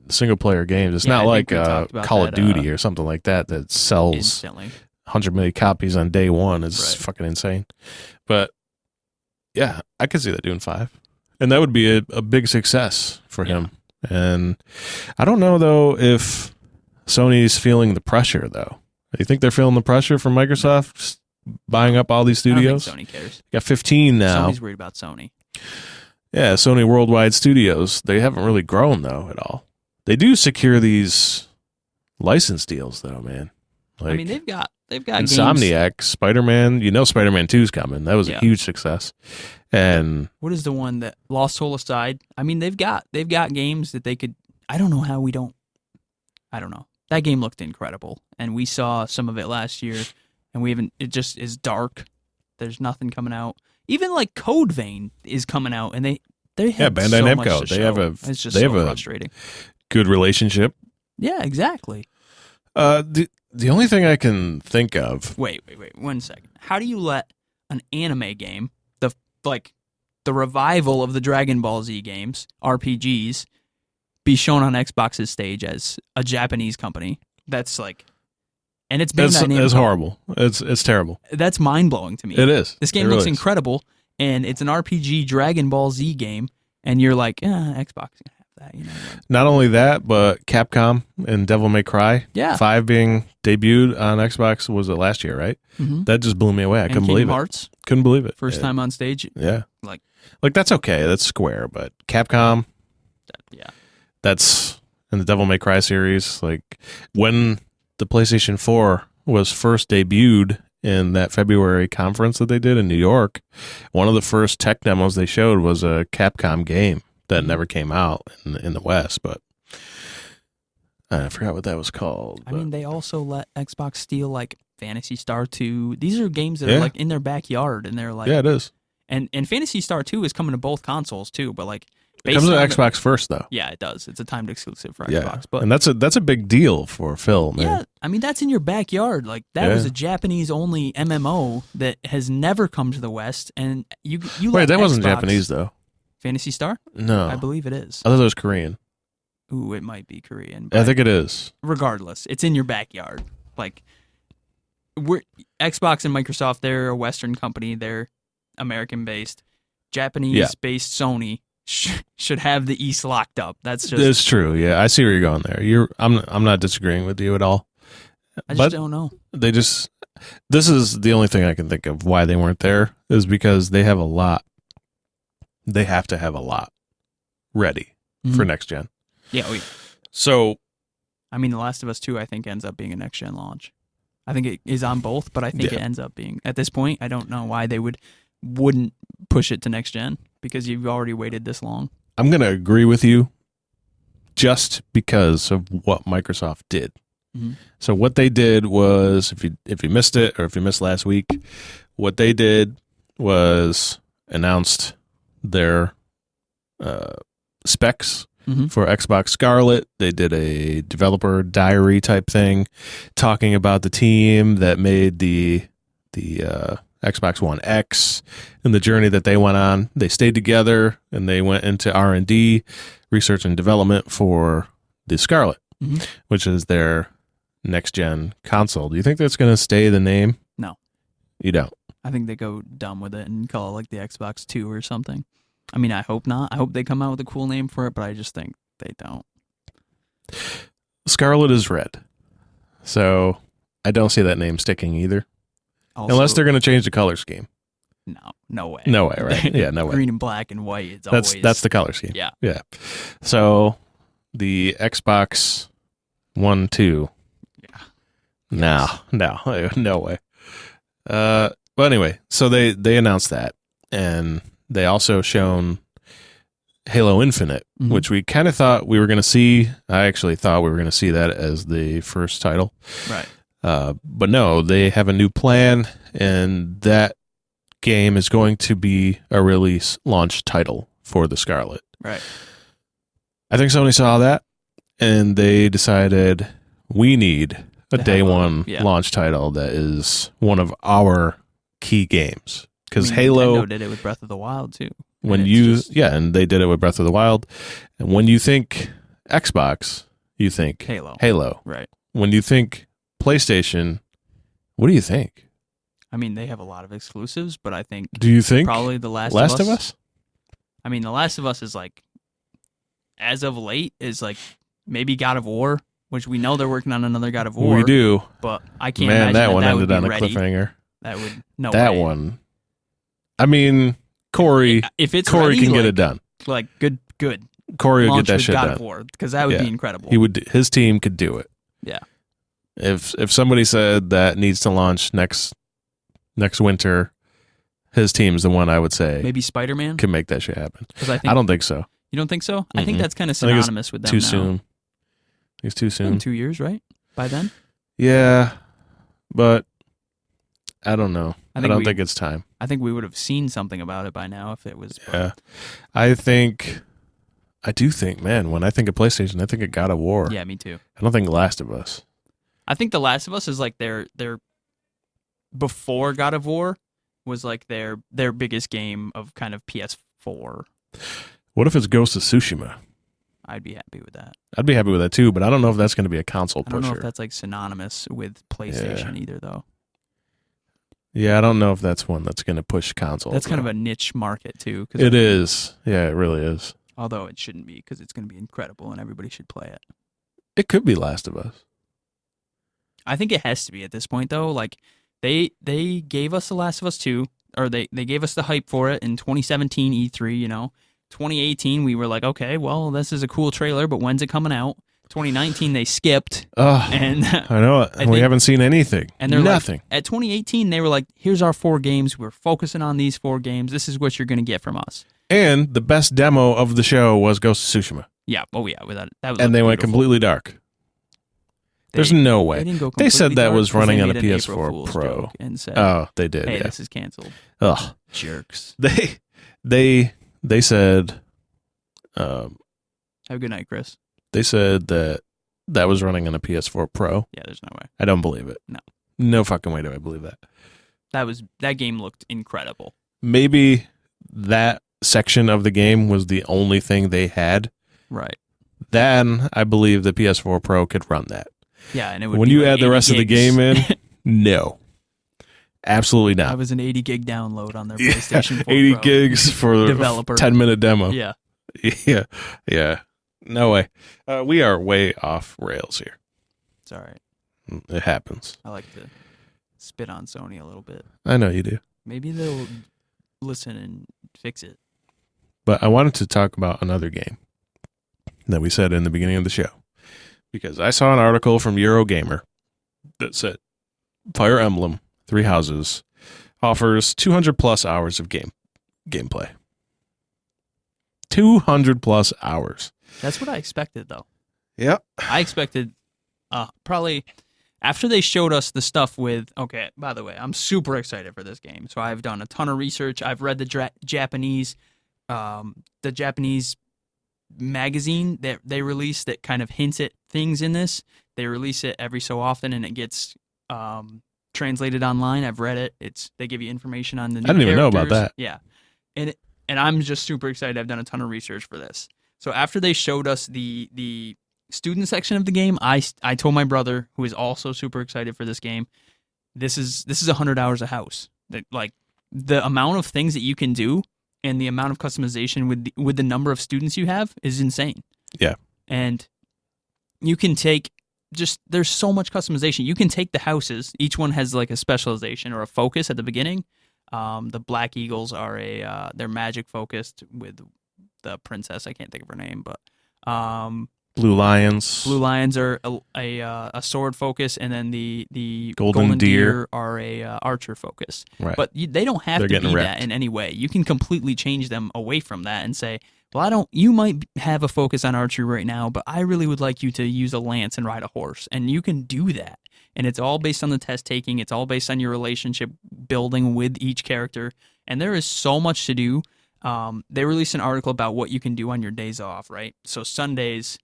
S2: single player games. It's not like Call of Duty or something like that sells
S3: instantly
S2: 100 million copies on day one. It's fucking insane. But yeah, I could see that doing 5. And that would be a big success for him. And I don't know, though, if Sony's feeling the pressure, though. Do you think they're feeling the pressure from Microsoft buying up all these studios?
S3: I don't think Sony cares.
S2: Got 15 now.
S3: Sony's worried about Sony.
S2: Yeah, Sony Worldwide Studios. They haven't really grown, though, at all. They do secure these license deals, though, man.
S3: I mean, they've got they've got games.
S2: Insomniac, Spider-Man. You know Spider-Man 2's coming. That was a huge success. And
S3: what is the one that Lost Soul aside? I mean, they've got games that they could. I don't know how we don't. I don't know. That game looked incredible, and we saw some of it last year, and we haven't. It just is dark. There's nothing coming out. Even like Code Vein is coming out, and they have
S2: Bandai
S3: so
S2: Namco.
S3: much to
S2: They
S3: show.
S2: have a
S3: It's just
S2: they
S3: so
S2: have a
S3: frustrating.
S2: good relationship.
S3: Yeah, exactly.
S2: The only thing I can think of.
S3: Wait, 1 second. How do you let an anime game, the revival of the Dragon Ball Z games, RPGs, be shown on Xbox's stage as a Japanese company? That's like, and it's Bandai Namco.
S2: It's horrible. It's terrible.
S3: That's mind blowing to me.
S2: It is.
S3: This game looks incredible, and it's an RPG Dragon Ball Z game, and you're like, Xbox can have that, you know.
S2: Not only that, but Capcom and Devil May Cry 5 being debuted on Xbox, was it last year, right?
S3: Mm-hmm.
S2: That just blew me away. I couldn't believe
S3: Hearts,
S2: it. Couldn't believe it.
S3: First time on stage.
S2: Yeah.
S3: Like
S2: that's okay. That's Square, but Capcom. That's in the Devil May Cry series. Like when the PlayStation 4 was first debuted in that February conference that they did in New York, one of the first tech demos they showed was a Capcom game that never came out in the West, but I forgot what that was called.
S3: I mean, they also let Xbox steal like Phantasy Star 2. These are games that are like in their backyard, and they're like,
S2: it is.
S3: And Phantasy Star 2 is coming to both consoles too, but like
S2: it comes to Xbox first though.
S3: Yeah, it does. It's a timed exclusive for Xbox, but
S2: and that's a big deal for Phil, man.
S3: Yeah, I mean that's in your backyard. Like that was a Japanese only MMO that has never come to the West, and you
S2: wait, that
S3: Xbox,
S2: wasn't Japanese though.
S3: Phantasy Star?
S2: No,
S3: I believe it is.
S2: I thought it was Korean.
S3: Ooh, it might be Korean.
S2: I think it is.
S3: Regardless, it's in your backyard. Like Xbox and Microsoft, they're a Western company. They're American based. Japanese based Sony should have the East locked up. That's
S2: true. Yeah, I see where you're going there. I'm not disagreeing with you at all.
S3: I just don't know.
S2: This is the only thing I can think of why they weren't there, is because they have a lot. They have to have a lot ready for next gen.
S3: Yeah.
S2: So,
S3: I mean, The Last of Us 2, I think, ends up being a next gen launch. I think it is on both, but I think it ends up being, at this point, I don't know why they wouldn't push it to next gen, because you've already waited this long.
S2: I'm going to agree with you just because of what Microsoft did.
S3: Mm-hmm.
S2: So what they did was, if you missed it, or if you missed last week, what they did was announced their specs for Xbox Scarlet. They did a developer diary type thing talking about the team that made the Xbox One X and the journey that they went on. They stayed together and they went into R&D, research and development, for the Scarlet, which is their next-gen console. Do you think that's going to stay the name?
S3: No.
S2: You don't?
S3: I think they go dumb with it and call it like the Xbox 2 or something. I mean, I hope not. I hope they come out with a cool name for it, but I just think they don't.
S2: Scarlet is red. So I don't see that name sticking either.
S3: Also,
S2: unless they're going to change the color scheme.
S3: No way.
S2: No way, right? Yeah, no way.
S3: Green and black and white.
S2: That's the color scheme.
S3: Yeah.
S2: So the Xbox One 2. Yeah. No way. But anyway, so they announced that, and they also shown Halo Infinite, which we kind of thought we were going to see. I actually thought we were going to see that as the first title.
S3: Right.
S2: But no, they have a new plan, and that game is going to be a release launch title for the Scarlet.
S3: Right.
S2: I think Sony saw that, and they decided we need a day one launch title that is one of our key games. Because Halo
S3: Nintendo did it with Breath of the Wild too.
S2: And they did it with Breath of the Wild. And when you think Xbox, you think Halo.
S3: Right.
S2: When you think PlayStation, what do you think?
S3: I mean, they have a lot of exclusives, but I think
S2: do you think
S3: probably The Last of Us? I mean, The Last of Us is like, as of late, is like maybe God of War, which we know they're working on another God of War.
S2: We do,
S3: but I can't imagine
S2: that one
S3: that
S2: ended
S3: would
S2: on
S3: be
S2: a
S3: ready.
S2: cliffhanger.
S3: That would no
S2: that
S3: way.
S2: One. I mean, Corey.
S3: If it's
S2: Corey
S3: ready,
S2: can get it done.
S3: Like good.
S2: Corey will
S3: Launch
S2: get that
S3: with
S2: shit
S3: God
S2: done.
S3: of War, because that would be incredible.
S2: He would. His team could do it.
S3: Yeah.
S2: If somebody said that needs to launch next winter, his team's the one I would say
S3: Maybe Spider-Man?
S2: can make that shit happen.
S3: I
S2: don't think so.
S3: You don't think so? I
S2: Mm-mm.
S3: think that's kind of
S2: I think it's
S3: synonymous with them
S2: Too
S3: now.
S2: soon. It's too soon.
S3: In 2 years, right? By then?
S2: Yeah, but I don't know. I
S3: think
S2: don't think it's time.
S3: I think we would have seen something about it by now if it was.
S2: Yeah, I do think, man, when I think of PlayStation, I think of God of War.
S3: Yeah, me too.
S2: I don't think Last of Us.
S3: I think The Last of Us is like their before God of War was like their biggest game of kind of PS4.
S2: What if it's Ghost of Tsushima?
S3: I'd be happy with that.
S2: I'd be happy with that too, but I don't know if that's going to be a console
S3: I
S2: pusher.
S3: don't know if that's like synonymous with PlayStation either, though.
S2: Yeah, I don't know if that's one that's going to push consoles.
S3: That's kind of a niche market too.
S2: It is. Yeah, it really is.
S3: Although it shouldn't be, because it's going to be incredible and everybody should play it.
S2: It could be Last of Us.
S3: I think it has to be at this point, though. Like, they gave us The Last of Us 2, or they gave us the hype for it in 2017 E3, 2018, we were like, okay, well, this is a cool trailer, but when's it coming out? 2019, they skipped.
S2: Oh,
S3: and
S2: I know it. We haven't seen anything.
S3: And they're
S2: nothing.
S3: Like, at 2018, they were like, here's our 4 games. We're focusing on these 4 games. This is what you're going to get from us.
S2: And the best demo of the show was Ghost of Tsushima.
S3: Yeah. Oh, yeah. That was
S2: and they went completely dark. There's no way. They said that was running on a PS4 Pro.
S3: And said,
S2: oh, they did.
S3: Hey,
S2: yeah.
S3: this is canceled.
S2: Ugh.
S3: Jerks.
S2: They said.
S3: Have a good night, Chris.
S2: They said that was running on a PS4 Pro.
S3: Yeah, there's no way.
S2: I don't believe it. No fucking way do I believe that.
S3: That game looked incredible.
S2: Maybe that section of the game was the only thing they had.
S3: Right.
S2: Then I believe the PS4 Pro could run that.
S3: Yeah, and it would
S2: when
S3: be
S2: you
S3: like
S2: add the rest of the game in, no. Absolutely not.
S3: That was an 80 gig download on their PlayStation 4
S2: 80
S3: Pro.
S2: gigs for
S3: developer
S2: 10-minute demo.
S3: Yeah.
S2: Yeah. No way. We are way off rails here.
S3: It's all right.
S2: It happens.
S3: I like to spit on Sony a little bit.
S2: I know you do.
S3: Maybe they'll listen and fix it.
S2: But I wanted to talk about another game that we said in the beginning of the show. Because I saw an article from Eurogamer that said Fire Emblem Three Houses offers 200 plus hours of gameplay. 200 plus hours.
S3: That's what I expected, though.
S2: Yep.
S3: I expected probably after they showed us the stuff with. Okay, by the way, I'm super excited for this game. So I've done a ton of research. I've read the Japanese magazine that they release that kind of hints at things in this. They release it every so often, and it gets translated online. I've read it. They give you information on the new
S2: I didn't even know about
S3: characters.
S2: that.
S3: Yeah, and I'm just super excited. I've done a ton of research for this. So after they showed us the student section of the game, I told my brother, who is also super excited for this game, this is 100 hours a house. Like the amount of things that you can do and the amount of customization with the number of students you have is insane.
S2: Yeah.
S3: And you can take there's so much customization. You can take the houses. Each one has like a specialization or a focus at the beginning. The Black Eagles are they're magic focused with the princess. I can't think of her name, but
S2: Blue Lions.
S3: Blue Lions are a sword focus, and then the
S2: Golden Deer
S3: are a archer focus.
S2: Right.
S3: But they don't have to be
S2: wrecked.
S3: that in any way. You can completely change them away from that and say, well, you might have a focus on archery right now, but I really would like you to use a lance and ride a horse. And you can do that. And it's all based on the test taking. It's all based on your relationship building with each character. And there is so much to do. They released an article about what you can do on your days off, right? So Sundays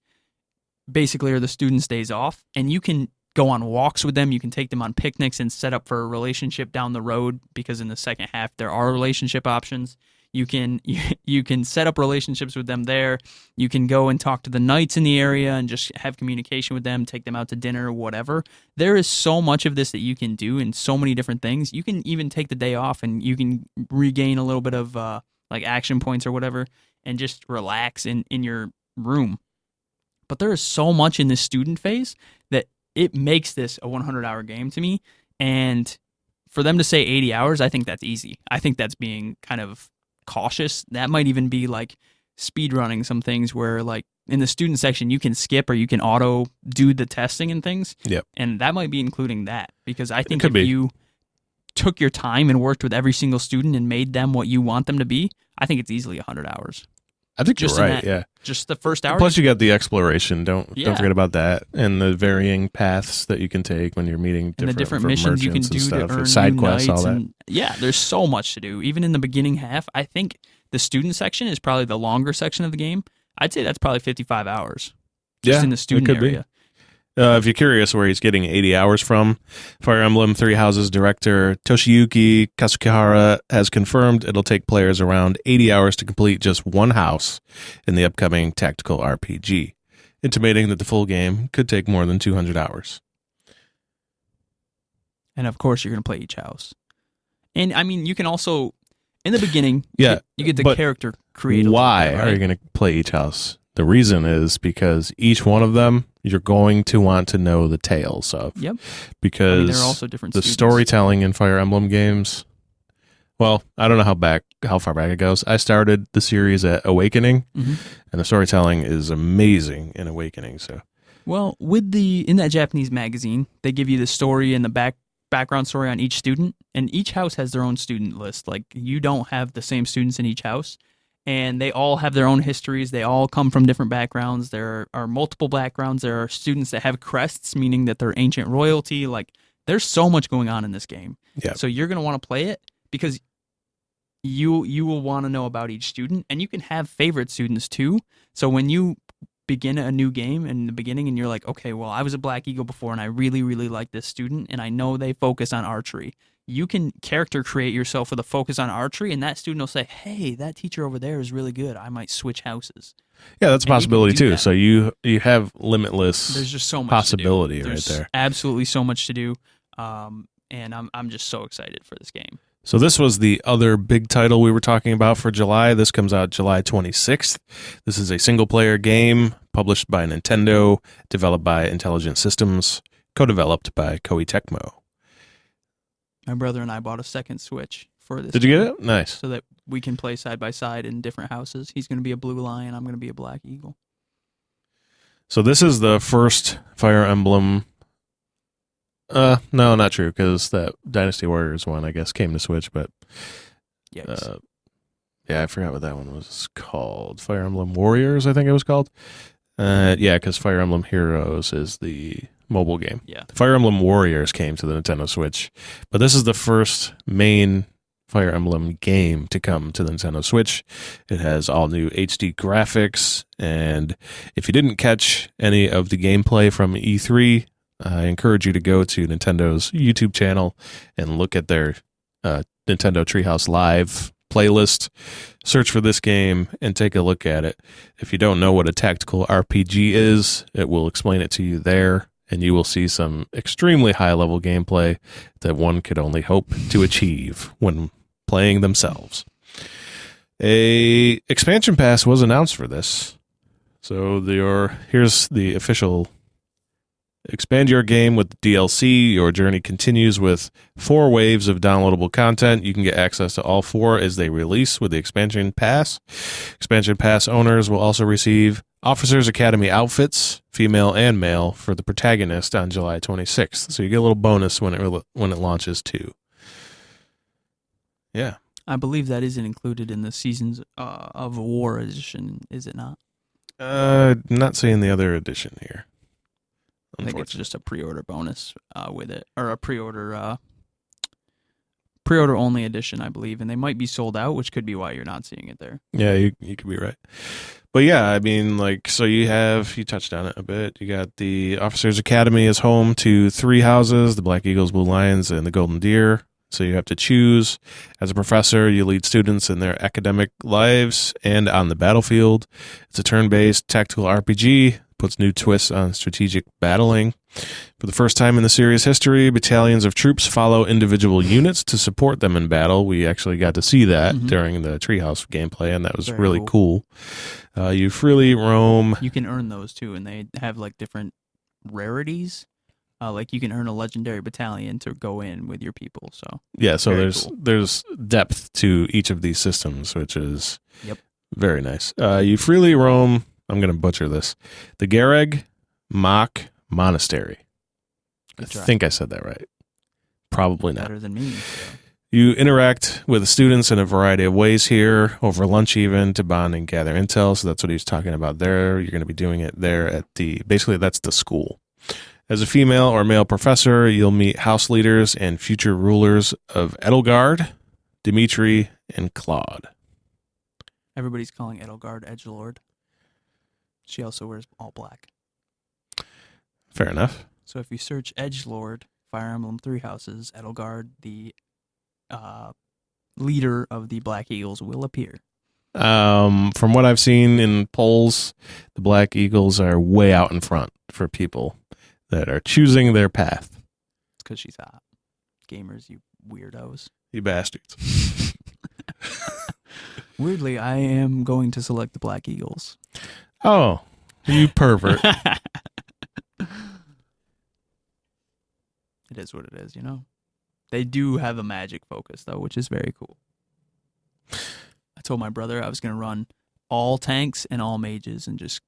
S3: basically are the students' days off, and you can go on walks with them. You can take them on picnics and set up for a relationship down the road, because in the second half there are relationship options. You can set up relationships with them there. You can go and talk to the knights in the area and just have communication with them, take them out to dinner, whatever. There is so much of this that you can do and so many different things. You can even take the day off and you can regain a little bit of like action points or whatever and just relax in your room. But there is so much in this student phase that it makes this a 100-hour game to me. And for them to say 80 hours, I think that's easy. I think that's being kind of cautious. That might even be like speed running some things where like in the student section, you can skip or you can auto do the testing and things.
S2: Yep.
S3: And that might be including that, because I think
S2: could
S3: if
S2: be.
S3: you took your time and worked with every single student and made them what you want them to be, I think it's easily 100 hours.
S2: I think
S3: Just
S2: you're
S3: in
S2: right.
S3: that-
S2: Yeah.
S3: Just the first hour.
S2: Plus, you got the exploration. Don't
S3: Yeah.
S2: forget about that, and the varying paths that you can take when you're meeting
S3: and the different
S2: from
S3: missions you can
S2: merchants
S3: do
S2: and
S3: to
S2: stuff,
S3: earn
S2: side
S3: new
S2: quests, all
S3: knights.
S2: that.
S3: And yeah, there's so much to do. Even in the beginning half, I think the student section is probably the longer section of the game. I'd say that's probably 55 hours. Just in the student
S2: it could
S3: area.
S2: be. If you're curious where he's getting 80 hours from, Fire Emblem Three Houses director Toshiyuki Kasukihara has confirmed it'll take players around 80 hours to complete just one house in the upcoming tactical RPG, intimating that the full game could take more than 200 hours.
S3: And of course, you're going to play each house. And I mean, you can also, in the beginning,
S2: Yeah,
S3: you get the
S2: but
S3: character created.
S2: Why are you going to play each house? The reason is because each one of them you're going to want to know the tales of.
S3: Yep.
S2: Because
S3: there are also different
S2: the
S3: students.
S2: storytelling in Fire Emblem games. Well, I don't know how far back it goes. I started the series at Awakening,
S3: Mhm.
S2: and the storytelling is amazing in Awakening. So
S3: Well, in that Japanese magazine, they give you the story and the background story on each student, and each house has their own student list. Like, you don't have the same students in each house, and they all have their own histories. They all come from different backgrounds. There are multiple backgrounds. There are students that have crests, meaning that they're ancient royalty. Like, there's so much going on in this game.
S2: Yeah.
S3: So you're going to want to play it because you will want to know about each student, and you can have favorite students too. So when you begin a new game in the beginning and you're like, okay, well, I was a Black Eagle before and I really, really like this student and I know they focus on archery. You can character create yourself with a focus on archery, and that student will say, hey, that teacher over there is really good. I might switch houses.
S2: yeah, that's a
S3: And you can
S2: possibility
S3: do
S2: too.
S3: that.
S2: So you have limitless
S3: There's just so much
S2: possibility
S3: to do.
S2: right
S3: There's
S2: there.
S3: absolutely so much to do. And I'm just so excited for this game.
S2: So this was the other big title we were talking about for July. This comes out July 26th. This is a single-player game published by Nintendo, developed by Intelligent Systems, co-developed by KOEI TECMO.
S3: My brother and I bought a second Switch for this.
S2: Did you
S3: game
S2: get it? Nice.
S3: So that we can play side by side in different houses. He's going to be a Blue Lion. I'm going to be a Black Eagle.
S2: So this is the first Fire Emblem. No, not true, because that Dynasty Warriors one, I guess, came to Switch, but
S3: Yikes.
S2: yeah, I forgot what that one was called. Fire Emblem Warriors, I think it was called. Yeah, because Fire Emblem Heroes is the mobile game.
S3: Yeah.
S2: Fire Emblem Warriors came to the Nintendo Switch, but this is the first main Fire Emblem game to come to the Nintendo Switch. It has all new HD graphics, and if you didn't catch any of the gameplay from E3, I encourage you to go to Nintendo's YouTube channel and look at their Nintendo Treehouse Live playlist. Search for this game and take a look at it. If you don't know what a tactical RPG is, it will explain it to you there, and you will see some extremely high-level gameplay that one could only hope to achieve when playing themselves. A expansion pass was announced for this. So here's the official: expand your game with DLC. Your journey continues with 4 waves of downloadable content. You can get access to all 4 as they release with the expansion pass. Expansion pass owners will also receive Officers Academy outfits, female and male, for the protagonist on July 26th. So you get a little bonus when it launches too. Yeah.
S3: I believe that isn't included in the Seasons of War edition, is it not?
S2: Not seeing the other edition here.
S3: I think it's just a pre-order bonus with it, or a pre-order only edition, I believe, and they might be sold out, which could be why you're not seeing it there.
S2: Yeah, you could be right. But yeah, I mean, like, so you touched on it a bit. You got the Officers Academy is home to 3 houses: the Black Eagles, Blue Lions, and the Golden Deer. So you have to choose. As a professor, you lead students in their academic lives and on the battlefield. It's a turn-based tactical RPG, puts new twists on strategic battling. For the first time in the series' history, battalions of troops follow individual units to support them in battle. We actually got to see that during the Treehouse gameplay, and that was
S3: Very
S2: really cool. You freely roam.
S3: You can earn those too, and they have like different rarities. Like you can earn a legendary battalion to go in with your people. So
S2: Yeah, so
S3: Very
S2: there's
S3: cool.
S2: there's depth to each of these systems, which is
S3: Yep.
S2: very nice. You freely roam I'm going to butcher this. The Gareg Mock Monastery. I
S3: Good try.
S2: think I said that right. Probably not.
S3: Better than me. So.
S2: You interact with the students in a variety of ways here, over lunch even, to bond and gather intel. So that's what he was talking about there. You're going to be doing it there at basically that's the school. As a female or male professor, you'll meet house leaders and future rulers of Edelgard, Dimitri, and Claude.
S3: Everybody's calling Edelgard Edgelord. She also wears all black.
S2: Fair enough.
S3: So if you search Edgelord, Fire Emblem Three Houses, Edelgard, the leader of the Black Eagles, will appear.
S2: From what I've seen in polls, the Black Eagles are way out in front for people that are choosing their path.
S3: It's because she's hot. Gamers, you weirdos.
S2: You bastards.
S3: Weirdly, I am going to select the Black Eagles.
S2: Oh, you pervert.
S3: It is what it is, you know? They do have a magic focus, though, which is very cool. I told my brother I was going to run all tanks and all mages and just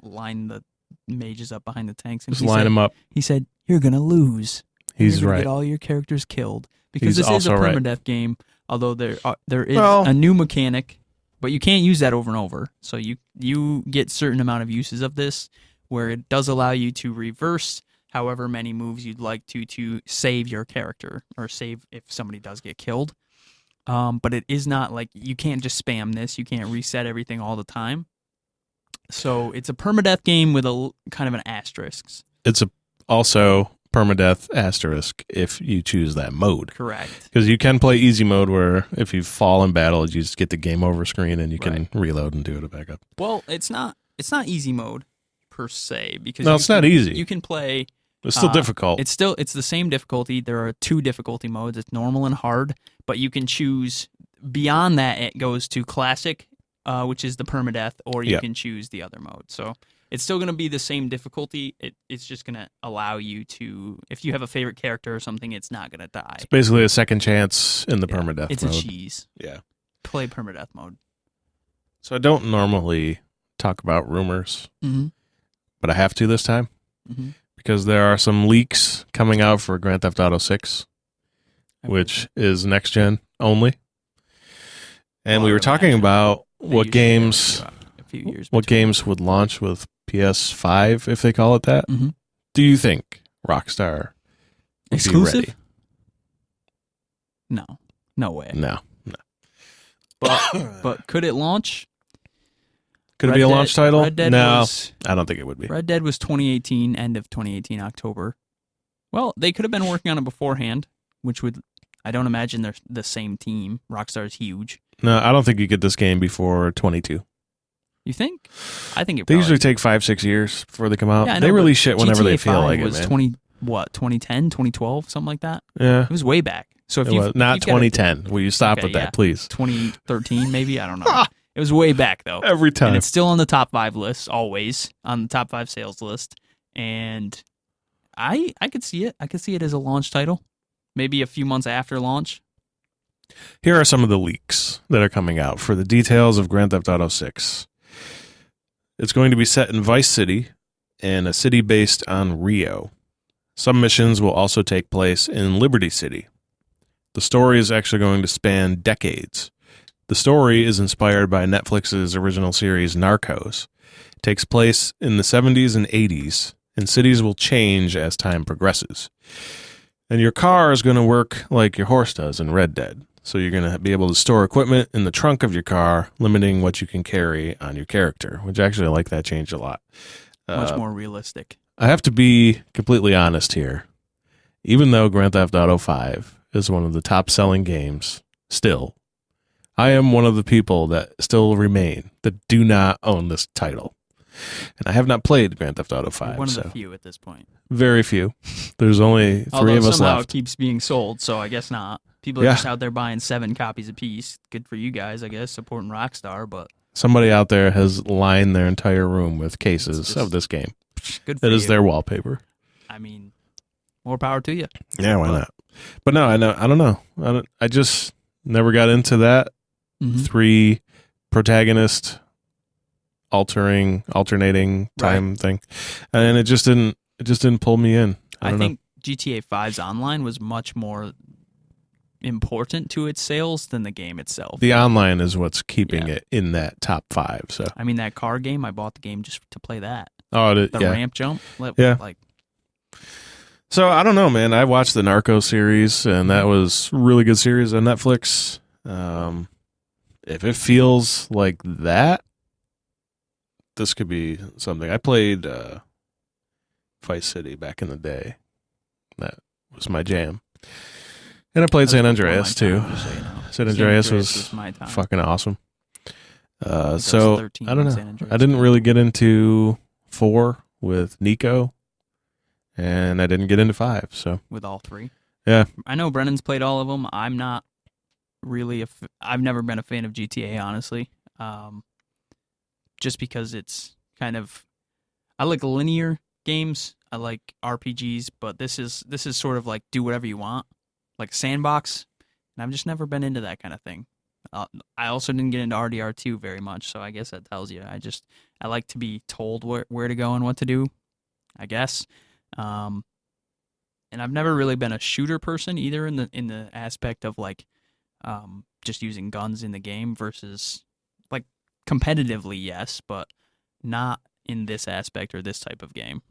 S3: line the mages up behind the tanks. And
S2: Just line them up.
S3: He said, "You're going to lose.
S2: He's
S3: You're gonna
S2: right.
S3: Get all your characters killed." Because
S2: He's
S3: this is a
S2: also right.
S3: permadeath game, although there is a new mechanic, but you can't use that over and over. So you get certain amount of uses of this where it does allow you to reverse however many moves you'd like to save your character or save if somebody does get killed. But it is not like you can't just spam this. You can't reset everything all the time. So it's a permadeath game with a kind of an asterisk.
S2: It's also permadeath asterisk if you choose that mode.
S3: Correct.
S2: Because you can play easy mode where if you fall in battle, you just get the game over screen and you can reload and do it back up.
S3: Well, it's not easy mode per se because
S2: No, it's not easy.
S3: You can play.
S2: It's still difficult.
S3: It's the same difficulty. There are 2 difficulty modes. It's normal and hard, but you can choose beyond that. It goes to classic, which is the permadeath, or you can choose the other mode. So it's still going to be the same difficulty. It's just going to allow you to, if you have a favorite character or something, it's not going to die.
S2: It's basically a second chance in the permadeath
S3: it's
S2: mode.
S3: It's a cheese.
S2: Yeah.
S3: Play permadeath mode.
S2: So I don't normally talk about rumors, but I have to this time because there are some leaks coming out for Grand Theft Auto 6, which is next gen only. And we were talking about what games would launch with PS5, if they call it that. Do you think Rockstar would be ready?
S3: No way.
S2: No.
S3: But could it launch?
S2: Could it be a launch title?
S3: Red Dead
S2: no, I don't think it would be.
S3: Red Dead was 2018, end of 2018, October. Well, they could have been working on it beforehand, which would, I don't imagine they're the same team. Rockstar's huge.
S2: No, I don't think you get this game before 22.
S3: You think? I think it
S2: They
S3: probably
S2: usually take 5-6 years before they come out.
S3: Yeah, I know,
S2: they
S3: but
S2: release shit whenever they
S3: GTA
S2: feel
S3: 5
S2: like it,
S3: was
S2: man.
S3: 2010, 2012, something like that?
S2: Yeah.
S3: It was way back. So if
S2: It
S3: you
S2: was not 2010. Will you stop with that, please?
S3: 2013, maybe? I don't know. It was way back, though.
S2: Every time.
S3: And it's still on the top 5 list, always, on the top 5 sales list. And I could see it. I could see it as a launch title, maybe a few months after launch.
S2: Here are some of the leaks that are coming out for the details of Grand Theft Auto 6. It's going to be set in Vice City and a city based on Rio. Some missions will also take place in Liberty City. The story is actually going to span decades. The story is inspired by Netflix's original series Narcos. It takes place in the 70s and 80s, and cities will change as time progresses. And your car is going to work like your horse does in Red Dead. So you're going to be able to store equipment in the trunk of your car, limiting what you can carry on your character, which actually I like that change a lot.
S3: Much more realistic.
S2: I have to be completely honest here. Even though Grand Theft Auto 5 is one of the top-selling games, still, I am one of the people that still remain that do not own this title. And I have not played Grand Theft Auto 5.
S3: You're one of the few at this point.
S2: Very few. There's only 3 of us
S3: somehow
S2: left.
S3: It keeps being sold, so I guess not. People are just out there buying 7 copies a piece. Good for you guys, I guess, supporting Rockstar, but
S2: somebody out there has lined their entire room with cases of this game.
S3: Good for
S2: That
S3: you.
S2: is their wallpaper.
S3: I mean, more power to you.
S2: Yeah, why not? But no, I don't know. I just never got into that 3 protagonist alternating time thing, and it just didn't pull me in. I
S3: think GTA 5's online was much more important to its sales than the game itself.
S2: The online is what's keeping it in that top 5. So
S3: I mean, that car game, I bought the game just to play that.
S2: Oh,
S3: the ramp jump.
S2: Yeah. So I don't know, man. I watched the Narco series, and that was a really good series on Netflix. If it feels like that, this could be something. I played Vice City back in the day. That was my jam. And I played San Andreas too. San Andreas was fucking awesome. So I don't know. I didn't really get into 4 with Nico, and I didn't get into 5. So
S3: with all 3,
S2: yeah.
S3: I know Brennan's played all of them. I'm not really I've never been a fan of GTA, honestly. Just because it's kind of, I like linear games. I like RPGs, but this is sort of like do whatever you want, like sandbox, and I've just never been into that kind of thing. I also didn't get into RDR2 very much, so I guess that tells you. I like to be told where to go and what to do, I guess. And I've never really been a shooter person either in the aspect of like just using guns in the game versus like competitively, yes, but not in this aspect or this type of game.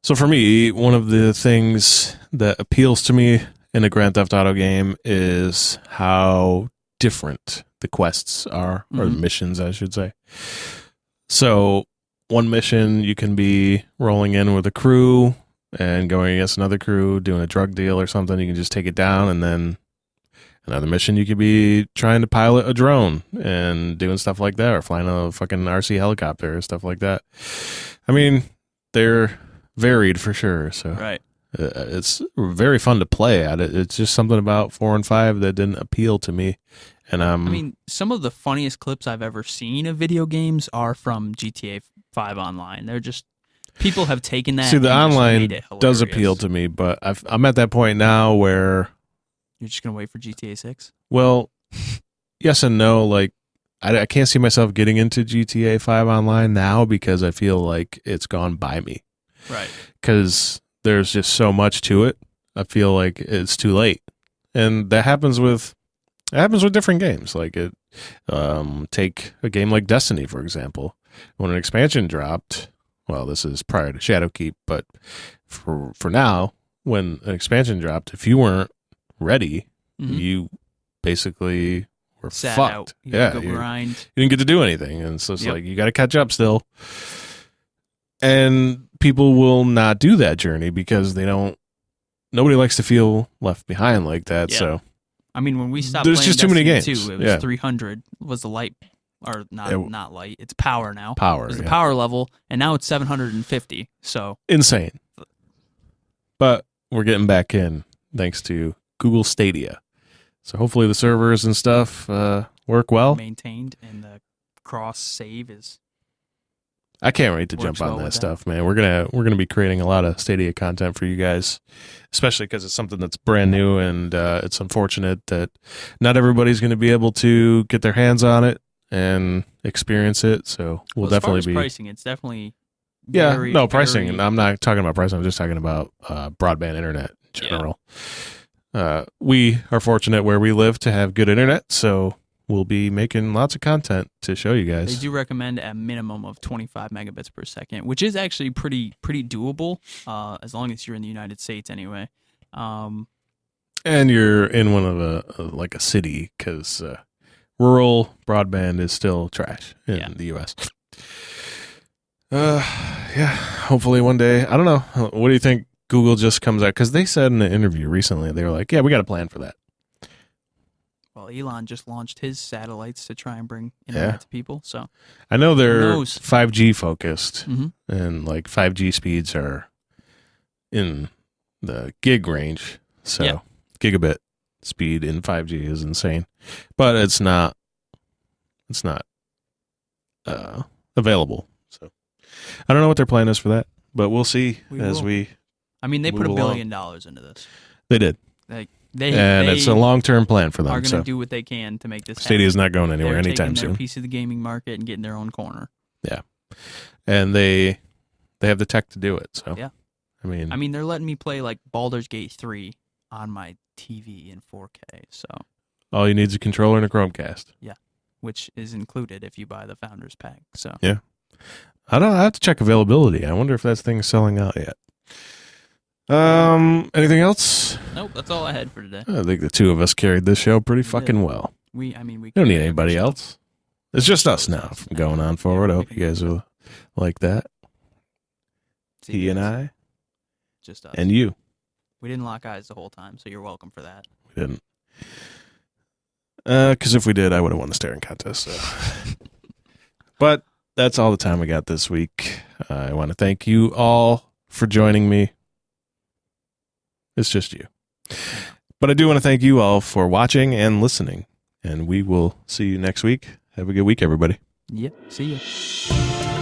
S2: So for me, one of the things that appeals to me in a Grand Theft Auto game is how different the quests are, or the missions, I should say. So one mission, you can be rolling in with a crew and going against another crew, doing a drug deal or something. You can just take it down, and then another mission, you could be trying to pilot a drone and doing stuff like that, or flying a fucking RC helicopter or stuff like that. I mean, they're varied for sure. So
S3: right.
S2: It's very fun to play at it. It's just something about 4 and 5 that didn't appeal to me. And I
S3: mean, some of the funniest clips I've ever seen of video games are from GTA 5 Online. They're just, people have taken that.
S2: See, the online
S3: made it
S2: does appeal to me, but I'm at that point now where
S3: you're just gonna wait for GTA 6.
S2: Well, yes and no. Like, I can't see myself getting into GTA 5 Online now because I feel like it's gone by me.
S3: Right. Because
S2: there's just so much to it. I feel like it's too late, and that happens with different games. Like take a game like Destiny, for example. When an expansion dropped, well, this is prior to Shadowkeep, but for now, when an expansion dropped, if you weren't ready, you basically were
S3: sat
S2: fucked.
S3: Out. You
S2: grind. You didn't get to do anything, and so it's like you got to catch up still. And people will not do that journey because nobody likes to feel left behind like that. Yeah. So,
S3: I mean, when we stopped
S2: there's
S3: playing
S2: just too many
S3: Destiny
S2: games.
S3: 2, it was 300 was the light, or not light. It's power now.
S2: Power.
S3: It was the power level, and now it's 750. So
S2: insane. But we're getting back in thanks to Google Stadia. So hopefully the servers and stuff work well.
S3: Maintained, and the cross save is.
S2: I can't wait to jump on that stuff, man. We're gonna be creating a lot of Stadia content for you guys, especially because it's something that's brand new, and it's unfortunate that not everybody's going to be able to get their hands on it and experience it. So we'll definitely
S3: as far as
S2: be
S3: pricing. It's definitely
S2: pricing. And I'm not talking about pricing. I'm just talking about broadband internet in general. Yeah. We are fortunate where we live to have good internet, so we'll be making lots of content to show you guys.
S3: They do recommend a minimum of 25 megabits per second, which is actually pretty doable, as long as you're in the United States anyway.
S2: And you're in one of a city, because rural broadband is still trash in the U.S. Hopefully one day. I don't know. What do you think Google just comes out? Because they said in an interview recently, they were like, yeah, we got a plan for that.
S3: Well, Elon just launched his satellites to try and bring internet to people. So
S2: I know they're 5G focused, and like 5G speeds are in the gig range. So gigabit speed in 5G is insane, but it's not available. So I don't know what their plan is for that, but we'll see I mean,
S3: they put $1 billion into this.
S2: They did.
S3: Like,
S2: It's a long-term plan for them.
S3: Are going to
S2: so
S3: do what they can to make this happen.
S2: Stadia's not going anywhere
S3: They're
S2: anytime
S3: taking their
S2: soon.
S3: piece of the gaming market and getting their own corner.
S2: Yeah, and they have the tech to do it. So
S3: yeah,
S2: I mean,
S3: they're letting me play like Baldur's Gate 3 on my TV in 4K. So
S2: all you need is a controller and a Chromecast.
S3: Yeah, which is included if you buy the Founders Pack. So
S2: yeah, I have to check availability. I wonder if that thing's selling out yet. Anything else?
S3: Nope, that's all I had for today.
S2: I think the two of us carried this show pretty fucking well.
S3: We
S2: don't need anybody else. It's just us now from going on forward. I hope you guys will like that. He and I.
S3: Just us.
S2: And you.
S3: We didn't lock eyes the whole time, so you're welcome for that.
S2: We didn't. Because if we did, I would have won the staring contest. So. But that's all the time we got this week. I want to thank you all for joining me. It's just you. But I do want to thank you all for watching and listening. And we will see you next week. Have a good week, everybody.
S3: Yep. See ya.